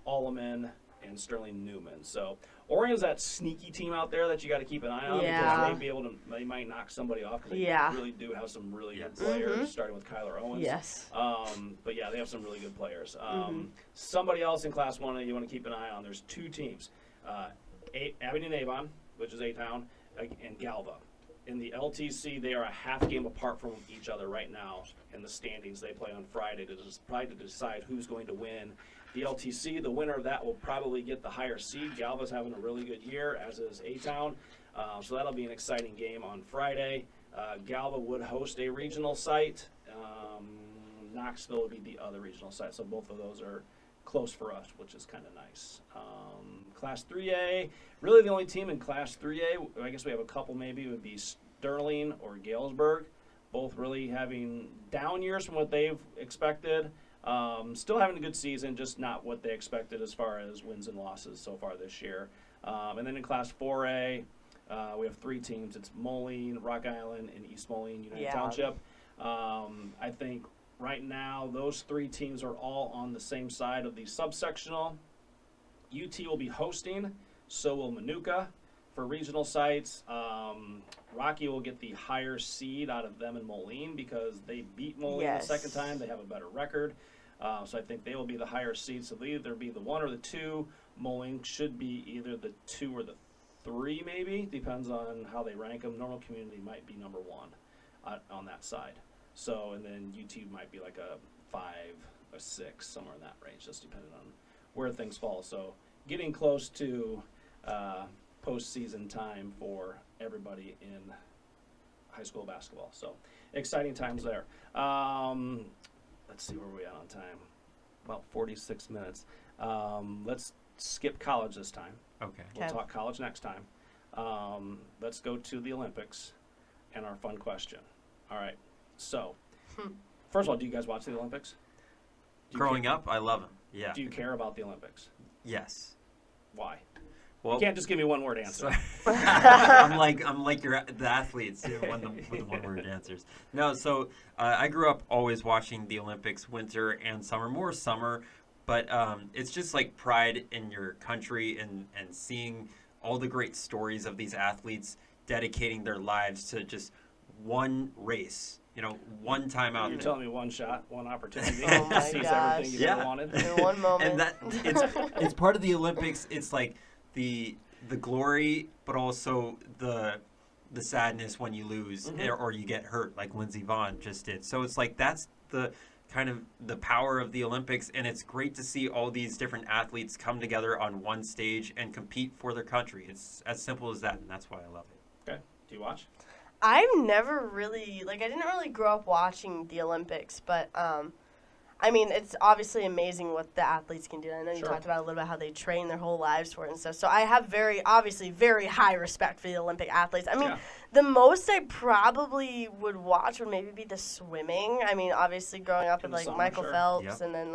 [SPEAKER 1] Alleman, and Sterling Newman. So Orion's that sneaky team out there that you got to keep an eye on because they might knock somebody off because they really do have some really good players, starting with Kyler Owens.
[SPEAKER 2] Yes.
[SPEAKER 1] But they have some really good players. Somebody else in Class 1 you want to keep an eye on. There's 2 teams, Abingdon-Avon, which is A-Town, and Galva. in the LTC, they are a half game apart from each other right now in the standings. They play on Friday to decide who's going to win the LTC. The winner of that will probably get the higher seed. Galva's having a really good year, as is A-Town. So that'll be an exciting game on Friday. Galva would host a regional site. Knoxville would be the other regional site. So both of those are close for us, which is kind of nice. Class 3A, really the only team in Class 3A, I guess we have a couple maybe, would be Sterling or Galesburg, both really having down years from what they've expected. Still having a good season, just not what they expected as far as wins and losses so far this year. And then in Class 4A, we have 3 teams. It's Moline, Rock Island, and East Moline United Township. I think right now those 3 teams are all on the same side of the subsectional. UT will be hosting, so will Manuka for regional sites. Rocky will get the higher seed out of them and Moline because they beat Moline the second time. They have a better record. So I think they will be the higher seed. So they'll either be the 1 or the 2. Moline should be either the 2 or the 3 maybe. Depends on how they rank them. Normal Community might be number 1 on that side. So, and then UT might be like a 5 or 6, somewhere in that range, just depending on where things fall. So getting close to postseason time for everybody in high school basketball. So exciting times there. Let's see where we're at on time. About 46 minutes. Let's skip college this time.
[SPEAKER 3] Okay.
[SPEAKER 1] We'll talk college next time. Let's go to the Olympics and our fun question. All right. So, first of all, do you guys watch the Olympics?
[SPEAKER 3] Growing up, I love them. Yeah.
[SPEAKER 1] Do you care about the Olympics?
[SPEAKER 3] Yes.
[SPEAKER 1] Why?
[SPEAKER 3] Well,
[SPEAKER 1] you can't just give me one word answer.
[SPEAKER 3] I'm like the athletes with the one word answers. No, so I grew up always watching the Olympics, winter and summer, more summer, but it's just like pride in your country and seeing all the great stories of these athletes dedicating their lives to just one race. One time out.
[SPEAKER 1] You're telling me one shot, one opportunity.
[SPEAKER 2] Oh my
[SPEAKER 1] sees
[SPEAKER 2] gosh.
[SPEAKER 1] everything you ever wanted.
[SPEAKER 2] In one moment.
[SPEAKER 3] And that it's part of the Olympics. It's like the glory, but also the sadness when you lose or you get hurt, like Lindsey Vonn just did. So it's like that's the kind of the power of the Olympics, and it's great to see all these different athletes come together on one stage and compete for their country. It's as simple as that, and that's why I love it.
[SPEAKER 1] Okay. Do you watch?
[SPEAKER 2] I've never really, I didn't really grow up watching the Olympics, but, I mean, it's obviously amazing what the athletes can do. I know you talked about a little bit how they train their whole lives for it and stuff. So I have very high respect for the Olympic athletes. I mean, the most I probably would watch would maybe be the swimming. I mean, obviously growing up with, Michael Phelps and then,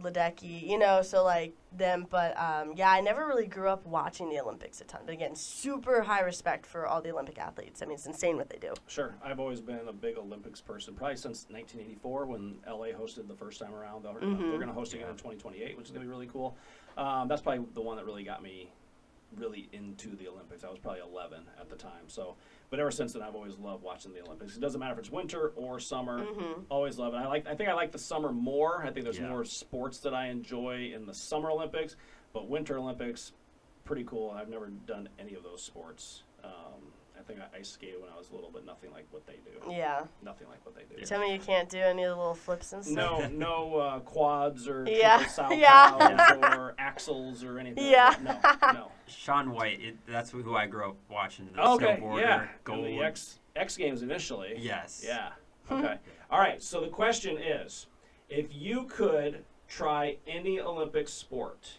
[SPEAKER 2] Ledecky, so, them. But, I never really grew up watching the Olympics a ton. But, again, super high respect for all the Olympic athletes. I mean, it's insane what they do.
[SPEAKER 1] Sure. I've always been a big Olympics person, probably since 1984 when L.A. hosted the first time around. They're going to host again in 2028, which is going to be really cool. That's probably the one that really got me really into the Olympics. I was probably 11 at the time. So, but ever since then, I've always loved watching the Olympics. It doesn't matter if it's winter or summer. Always love it. I think I like the summer more. I think there's more sports that I enjoy in the Summer Olympics, but Winter Olympics, pretty cool. I've never done any of those sports. I think I ice skated when I was little, but nothing like what they do.
[SPEAKER 2] Yeah.
[SPEAKER 1] Nothing like what they do.
[SPEAKER 2] Tell me you can't do any of the little flips and stuff.
[SPEAKER 1] No quads or triple or axles or anything.
[SPEAKER 2] Yeah.
[SPEAKER 1] Like that. No.
[SPEAKER 3] Shaun White, that's who I grew up watching. The
[SPEAKER 1] snowboarder,
[SPEAKER 3] gold.
[SPEAKER 1] The X Games initially.
[SPEAKER 3] Yes.
[SPEAKER 1] Yeah. Okay. All right. So the question is, if you could try any Olympic sport,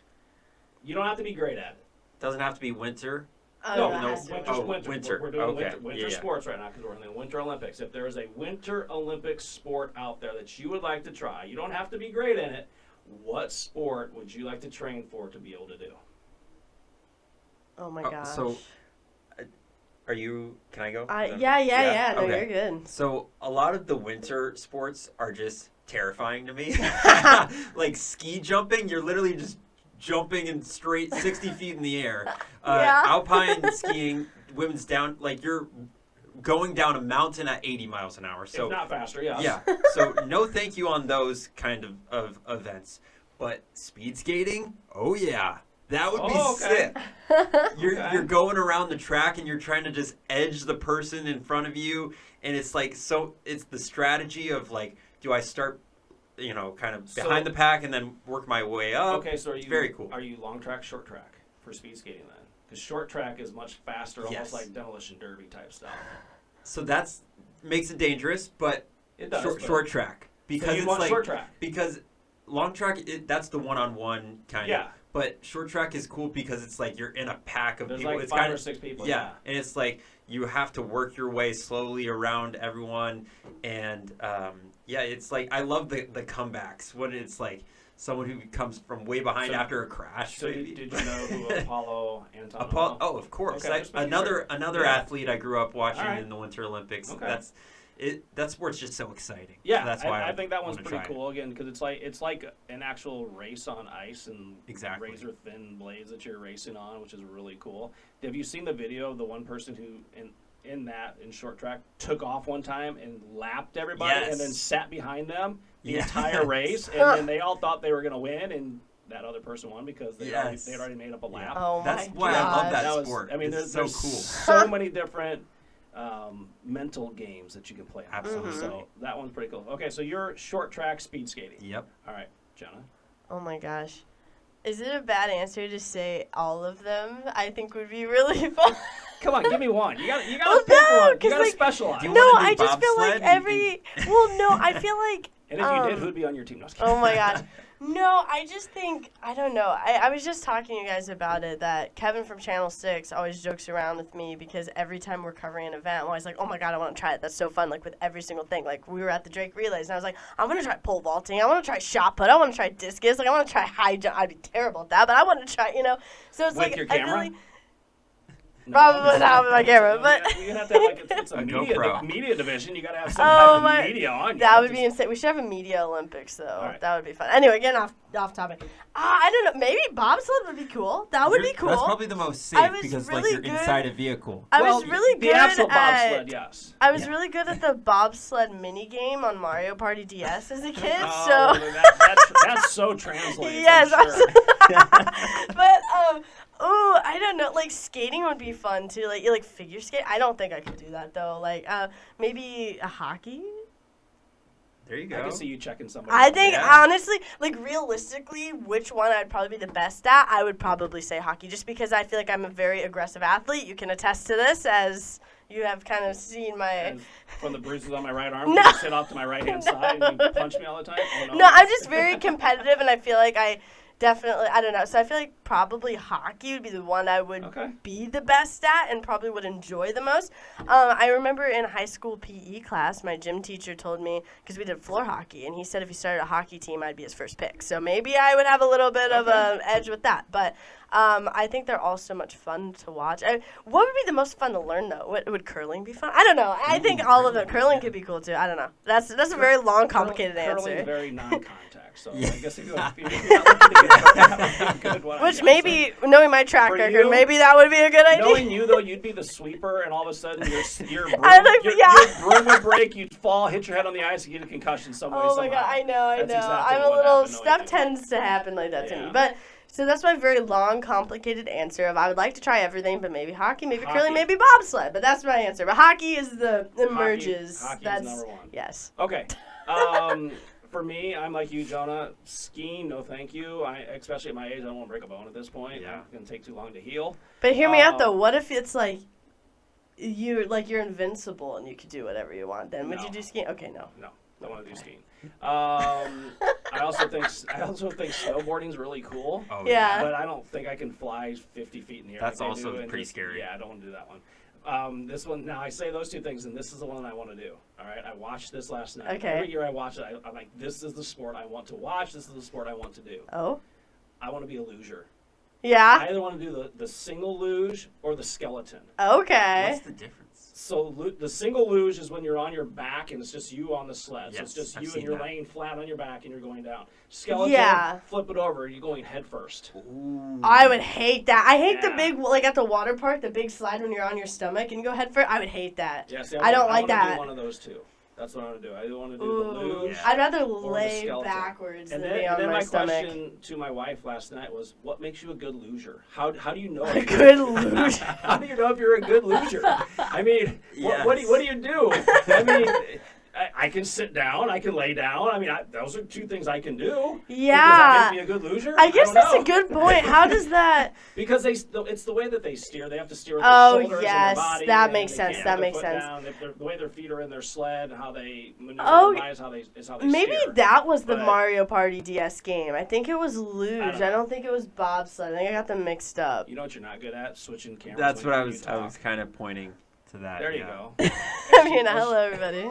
[SPEAKER 1] you don't have to be great at it.
[SPEAKER 3] Doesn't have to be winter.
[SPEAKER 1] Winter. We're doing winter
[SPEAKER 3] Yeah.
[SPEAKER 1] sports right now because we're in the Winter Olympics. If there is a Winter Olympic sport out there that you would like to try, you don't have to be great in it. What sport would you like to train for to be able to do?
[SPEAKER 2] Oh my gosh.
[SPEAKER 3] So, are you? Can I go?
[SPEAKER 2] Yeah. No,
[SPEAKER 3] okay.
[SPEAKER 2] You're good.
[SPEAKER 3] So a lot of the winter sports are just terrifying to me. Like ski jumping, you're literally just jumping in straight 60 feet in the air. Alpine skiing, women's down, you're going down a mountain at 80 miles an hour. So
[SPEAKER 1] if not faster, yes.
[SPEAKER 3] Yeah. So no thank you on those kind of events. But speed skating, oh yeah. That would be sick. You're going around the track and you're trying to just edge the person in front of you, and it's like it's the strategy of like, do I start, kind of behind the pack and then work my way up?
[SPEAKER 1] Okay, so
[SPEAKER 3] very cool.
[SPEAKER 1] Are you long track, short track for speed skating then? Because short track is much faster, almost like demolition derby type stuff.
[SPEAKER 3] So that's makes it dangerous, but
[SPEAKER 1] it does,
[SPEAKER 3] short track because
[SPEAKER 1] so you want short track
[SPEAKER 3] because long track that's the one-on-one kind of. But short track is cool because it's like you're in a pack of people.
[SPEAKER 1] There's like 5 or 6 people.
[SPEAKER 3] Yeah, and it's like you have to work your way slowly around everyone, and it's like I love the comebacks when it's like someone who comes from way behind after a crash.
[SPEAKER 1] So did you know who Apollo Anton?
[SPEAKER 3] Oh, of course.
[SPEAKER 1] Okay,
[SPEAKER 3] another athlete I grew up watching in the Winter Olympics.
[SPEAKER 1] Okay.
[SPEAKER 3] That's where it's just so exciting.
[SPEAKER 1] Yeah,
[SPEAKER 3] so that's why
[SPEAKER 1] I think that one's pretty cool again because it's like an actual race on ice and razor thin blades that you're racing on, which is really cool. Have you seen the video of the one person who in short track took off one time and lapped everybody and then sat behind them the entire race, and then they all thought they were going to win, and that other person won because they'd already made up a lap.
[SPEAKER 2] Oh
[SPEAKER 3] that's why I love that sport.
[SPEAKER 1] I mean,
[SPEAKER 3] there's
[SPEAKER 1] so cool. So many different mental games that you can play.
[SPEAKER 3] Absolutely.
[SPEAKER 1] Mm-hmm. So that one's pretty cool. Okay, so you're short track speed skating.
[SPEAKER 3] Yep.
[SPEAKER 1] All right, Jenna.
[SPEAKER 2] Oh my gosh. Is it a bad answer to say all of them? I think would be really fun.
[SPEAKER 1] Come on, give me one. You got to pick one. You got to specialize.
[SPEAKER 2] No, I just feel like I feel like.
[SPEAKER 1] And if you did, who'd be on your team? No,
[SPEAKER 2] oh my gosh. No, I just think, I don't know. I was just talking to you guys about it, that Kevin from Channel 6 always jokes around with me because every time we're covering an event, I'm always like, oh my God, I want to try it. That's so fun, like with every single thing. Like we were at the Drake Relays, and I was like, I want to try pole vaulting. I want to try shot put. I want to try discus. Like I want to try high jump. I'd be terrible at that, but I want to try, So it's
[SPEAKER 1] with
[SPEAKER 2] like,
[SPEAKER 1] your camera?
[SPEAKER 2] I really... Probably not with my camera, but
[SPEAKER 1] you have to have it's a media division. You got to have some kind of media on you.
[SPEAKER 2] That would be insane. We should have a media Olympics though. Right. That would be fun. Anyway, getting off topic. I don't know. Maybe bobsled would be cool. That would be cool.
[SPEAKER 3] That's probably the most safe because
[SPEAKER 2] really
[SPEAKER 3] you're inside a vehicle.
[SPEAKER 2] I was really good at
[SPEAKER 1] the actual bobsled. Yes.
[SPEAKER 2] I was really good at the bobsled mini game on Mario Party DS as a kid.
[SPEAKER 1] That's so translated.
[SPEAKER 2] Yes.
[SPEAKER 1] I'm sure.
[SPEAKER 2] But I don't know. Like skating would be fun too. Like figure skate. I don't think I could do that though. Like maybe a hockey.
[SPEAKER 3] There you go.
[SPEAKER 1] I can see you checking somebody.
[SPEAKER 2] I think honestly, like realistically, which one I'd probably be the best at, I would probably say hockey, just because I feel like I'm a very aggressive athlete. You can attest to this, as you have kind of seen my.
[SPEAKER 1] And from the bruises on my right arm, you sit off to my right hand side and you punch me all the time. Oh,
[SPEAKER 2] no, I'm just very competitive, and I feel like I don't know. So I feel like probably hockey would be the one I would be the best at and probably would enjoy the most. I remember in high school PE class, my gym teacher told me, because we did floor hockey, and he said if he started a hockey team, I'd be his first pick. So maybe I would have a little bit of an edge with that. But I think they're all so much fun to watch. What would be the most fun to learn, though? Would curling be fun? I don't know. I think all of them. Curling could be cool, too. I don't know. That's a very long, complicated answer.
[SPEAKER 1] Curling's very non-contact. So I guess if you're not looking to get good one.
[SPEAKER 2] Which maybe, knowing my track record, maybe that would be a good idea.
[SPEAKER 1] Knowing you, though, you'd be the sweeper, and all of a sudden your broom would break, you'd fall, hit your head on the ice, and get a concussion some way, somehow.
[SPEAKER 2] Oh, my God, I know.
[SPEAKER 1] Exactly
[SPEAKER 2] I'm a little, stuff tends to happen like that to me. But, so that's my very long, complicated answer of I would like to try everything, but maybe hockey, maybe curling, maybe bobsled. But that's my answer. But hockey is emerges.
[SPEAKER 1] Hockey is number one.
[SPEAKER 2] Yes.
[SPEAKER 1] Okay. For me, I'm like you, Jonah. Skiing, no thank you. Especially at my age, I don't want to break a bone at this point. Yeah. It's going to take too long to heal.
[SPEAKER 2] But hear me out, though. What if it's like you're invincible and you could do whatever you want? Then would you do skiing? Okay, no.
[SPEAKER 1] No, don't want to do skiing. I also think snowboarding's really cool.
[SPEAKER 3] Oh,
[SPEAKER 2] yeah.
[SPEAKER 1] But I don't think I can fly 50 feet in the air.
[SPEAKER 3] That's also pretty scary.
[SPEAKER 1] Yeah, I don't want to do that one. This one, now I say those two things, and this is the one I want to do. All right, I watched this last night.
[SPEAKER 2] Okay.
[SPEAKER 1] Every year I watch it, I'm like, this is the sport I want to watch. This is the sport I want to do.
[SPEAKER 2] Oh.
[SPEAKER 1] I want to be a luger.
[SPEAKER 2] Yeah.
[SPEAKER 1] I either want to do the single luge or the skeleton.
[SPEAKER 2] Okay.
[SPEAKER 3] What's the difference?
[SPEAKER 1] So the single luge is when you're on your back and it's just you on the sled.
[SPEAKER 3] Yes,
[SPEAKER 1] so it's just
[SPEAKER 3] I've
[SPEAKER 1] you and you're laying flat on your back and you're going down. Skeleton, flip it over, you're going head first.
[SPEAKER 3] Ooh.
[SPEAKER 2] I would hate that. I hate the big, like at the water park, the big slide when you're on your stomach and you go head first. I would hate that.
[SPEAKER 1] Yeah, see,
[SPEAKER 2] I don't like that.
[SPEAKER 1] Do one of those two. That's what I want to do. I want to do the luge.
[SPEAKER 2] I'd rather
[SPEAKER 1] or
[SPEAKER 2] lay
[SPEAKER 1] the
[SPEAKER 2] backwards
[SPEAKER 1] and
[SPEAKER 2] than
[SPEAKER 1] then,
[SPEAKER 2] be on
[SPEAKER 1] and then
[SPEAKER 2] my
[SPEAKER 1] my
[SPEAKER 2] stomach.
[SPEAKER 1] question to my wife last night was, what makes you a good loser? How do you know?
[SPEAKER 2] A good loser.
[SPEAKER 1] How do you know if you're a good loser? I mean, what do you do? I mean, I can sit down. I can lay down. I mean, those are two things I can do.
[SPEAKER 2] Yeah.
[SPEAKER 1] Does that make me a good loser?
[SPEAKER 2] I guess that's a good point. How does that?
[SPEAKER 1] Because it's the way that they steer. They have to steer with their shoulders and their body.
[SPEAKER 2] That makes sense. That makes sense.
[SPEAKER 1] The way their feet are in their sled and how they maneuver their body is how they
[SPEAKER 2] maybe
[SPEAKER 1] steer.
[SPEAKER 2] that was the Mario Party DS game. I think it was luge. I don't think it was bobsled. I think I got them mixed up.
[SPEAKER 1] You know what you're not good at? Switching cameras.
[SPEAKER 3] That's what I was kind of pointing to that.
[SPEAKER 1] There you go.
[SPEAKER 2] I mean, hello everybody.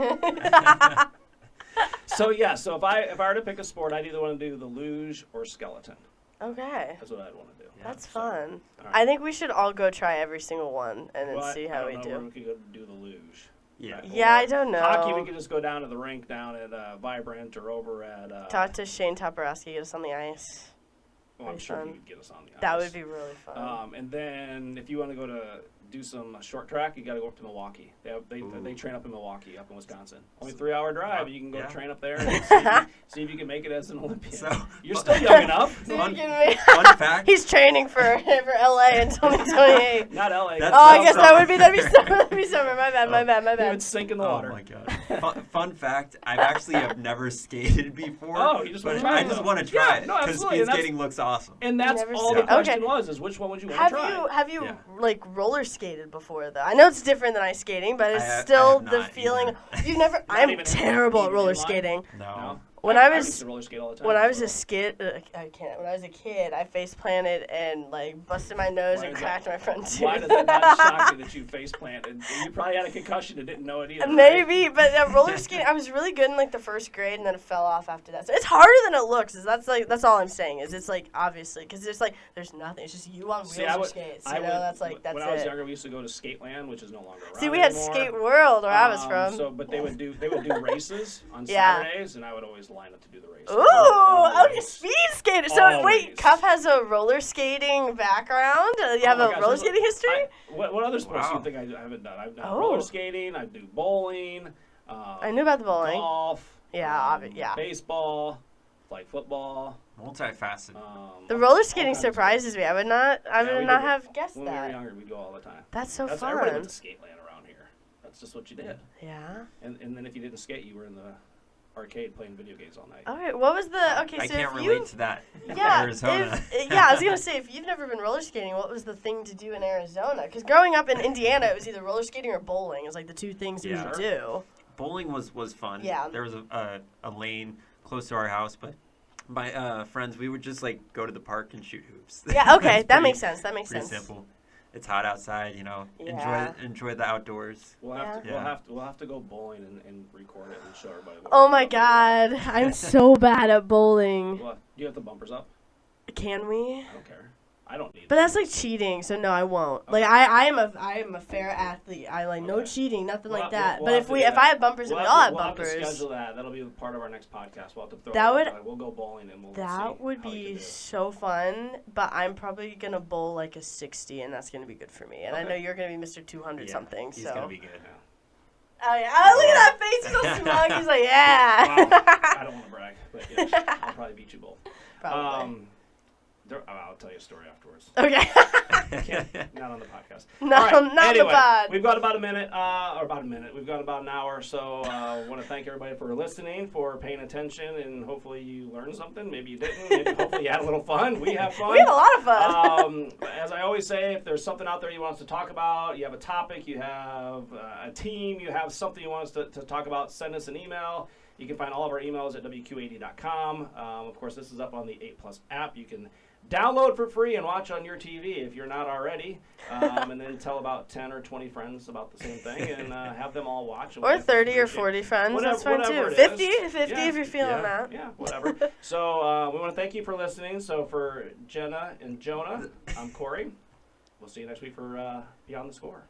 [SPEAKER 1] So if I were to pick a sport, I'd either want to do the luge or skeleton.
[SPEAKER 2] Okay.
[SPEAKER 1] That's what I'd want to do.
[SPEAKER 2] Yeah, that's fun. Right. I think we should all go try every single one and then see how we do.
[SPEAKER 1] Where we could go do the luge.
[SPEAKER 3] Yeah.
[SPEAKER 2] Yeah, I don't know.
[SPEAKER 1] Hockey, we could just go down to the rink down at Vibrant or over at.
[SPEAKER 2] Talk to Shane Toporowski, get us on the ice.
[SPEAKER 1] Well, I'm sure he would get us on the ice.
[SPEAKER 2] That would be really fun.
[SPEAKER 1] And then if you want to go to do some short track, you got to go up to Milwaukee. They train up in Milwaukee, up in Wisconsin. Only 3-hour drive. You can go train up there and see if you can make it as an Olympian. So, you're still young enough.
[SPEAKER 3] Fun fact.
[SPEAKER 2] He's training for LA in 2028.
[SPEAKER 1] Not LA.
[SPEAKER 2] I guess that'd be summer. My bad.
[SPEAKER 1] He would sink in the water.
[SPEAKER 3] Oh my god. Fun fact, I actually have never skated before.
[SPEAKER 1] Oh, you just want to try it?
[SPEAKER 3] I just want to try it
[SPEAKER 1] because
[SPEAKER 3] speed skating looks awesome.
[SPEAKER 1] And that's all the question is which one would you want to try?
[SPEAKER 2] Have you like roller skated before though? I know it's different than ice skating, but it's still the feeling. You've never. I'm terrible at roller skating.
[SPEAKER 3] No.
[SPEAKER 2] When I was
[SPEAKER 1] to roller skate all the time.
[SPEAKER 2] when I was a kid, When I was a kid, I face planted and like busted my nose and cracked my front tooth.
[SPEAKER 1] Why does it not shock you that you face planted? You probably had a concussion and didn't know it either.
[SPEAKER 2] Maybe, right? But roller skating, I was really good in like the first grade, and then it fell off after that. So it's harder than it looks. That's all I'm saying. It's like obviously because there's nothing. It's just you on wheels or skates. You know, that's it.
[SPEAKER 1] When I was younger, we used to go to Skateland, which is no longer around.
[SPEAKER 2] See, we had
[SPEAKER 1] anymore.
[SPEAKER 2] Skate World where I was from.
[SPEAKER 1] But they would do races on Saturdays, and I would always line up to do the races.
[SPEAKER 2] Ooh, okay, speed skater. So wait, Cuff has a roller skating background. You have a roller skating history.
[SPEAKER 1] What other sports do you think I haven't done? I've done roller skating. I do bowling.
[SPEAKER 2] I knew about the bowling.
[SPEAKER 1] Golf.
[SPEAKER 2] Yeah.
[SPEAKER 1] Baseball. Flag football.
[SPEAKER 3] Multifaceted.
[SPEAKER 2] The roller skating surprises me. I would not have guessed that.
[SPEAKER 1] When we were younger, we'd go all the time.
[SPEAKER 2] That's so fun.
[SPEAKER 1] Everybody went to Skateland around here. That's just what you did.
[SPEAKER 2] Yeah.
[SPEAKER 1] And then if you didn't skate, you were in the arcade playing video games all night.
[SPEAKER 2] All right, what was the
[SPEAKER 3] I can't relate to that.
[SPEAKER 2] Yeah,
[SPEAKER 3] Arizona.
[SPEAKER 2] I was gonna say if you've never been roller skating, what was the thing to do in Arizona? Because growing up in Indiana, it was either roller skating or bowling. It was like the two things you could do.
[SPEAKER 3] Bowling was fun.
[SPEAKER 2] Yeah.
[SPEAKER 3] There was a lane close to our house, but my friends, we would just like go to the park and shoot hoops.
[SPEAKER 2] Yeah. Okay, that makes sense. Pretty
[SPEAKER 3] simple. It's hot outside, enjoy the outdoors.
[SPEAKER 1] We'll have to go bowling and record it and show everybody.
[SPEAKER 2] Oh my God, I'm so bad at bowling.
[SPEAKER 1] Do you have the bumpers up?
[SPEAKER 2] Can we?
[SPEAKER 1] I don't care. I don't need.
[SPEAKER 2] But that's like cheating, so no, I won't. Okay. Like I am a fair athlete. I like no cheating, nothing like that. But if I have bumpers, we all have bumpers.
[SPEAKER 1] We'll have to schedule that. That'll be part of our next podcast. We'll have to throw. We'll go bowling and we'll.
[SPEAKER 2] That would be so fun. But I'm probably gonna bowl like a 60, and that's gonna be good for me. And I know you're gonna be Mr. 200 something.
[SPEAKER 3] He's gonna be good now.
[SPEAKER 2] Oh yeah! Look at that face. He's so smug. He's like, yeah.
[SPEAKER 1] Well, I don't want to brag, but yeah, I'll probably beat you both.
[SPEAKER 2] Probably.
[SPEAKER 1] I'll tell you a story afterwards.
[SPEAKER 2] Okay.
[SPEAKER 1] Not on the podcast.
[SPEAKER 2] Not
[SPEAKER 1] anyway,
[SPEAKER 2] the pod.
[SPEAKER 1] We've got about a minute. We've got about an hour. So I want to thank everybody for listening, for paying attention, and hopefully you learned something. Maybe you didn't. Hopefully you had a little fun. We have fun.
[SPEAKER 2] We had a lot of fun.
[SPEAKER 1] As I always say, if there's something out there you want us to talk about, you have a topic, you have a team, you have something you want us to talk about, send us an email. You can find all of our emails at WQAD.com. Of course, this is up on the 8+ app. You can download for free and watch on your TV if you're not already, and then tell about 10 or 20 friends about the same thing and have them all watch.
[SPEAKER 2] Or 30 or 40 friends, that's fine too. 50 if you're feeling that.
[SPEAKER 1] Yeah, whatever. So we want to thank you for listening. So for Jenna and Jonah, I'm Corey. We'll see you next week for Beyond the Score.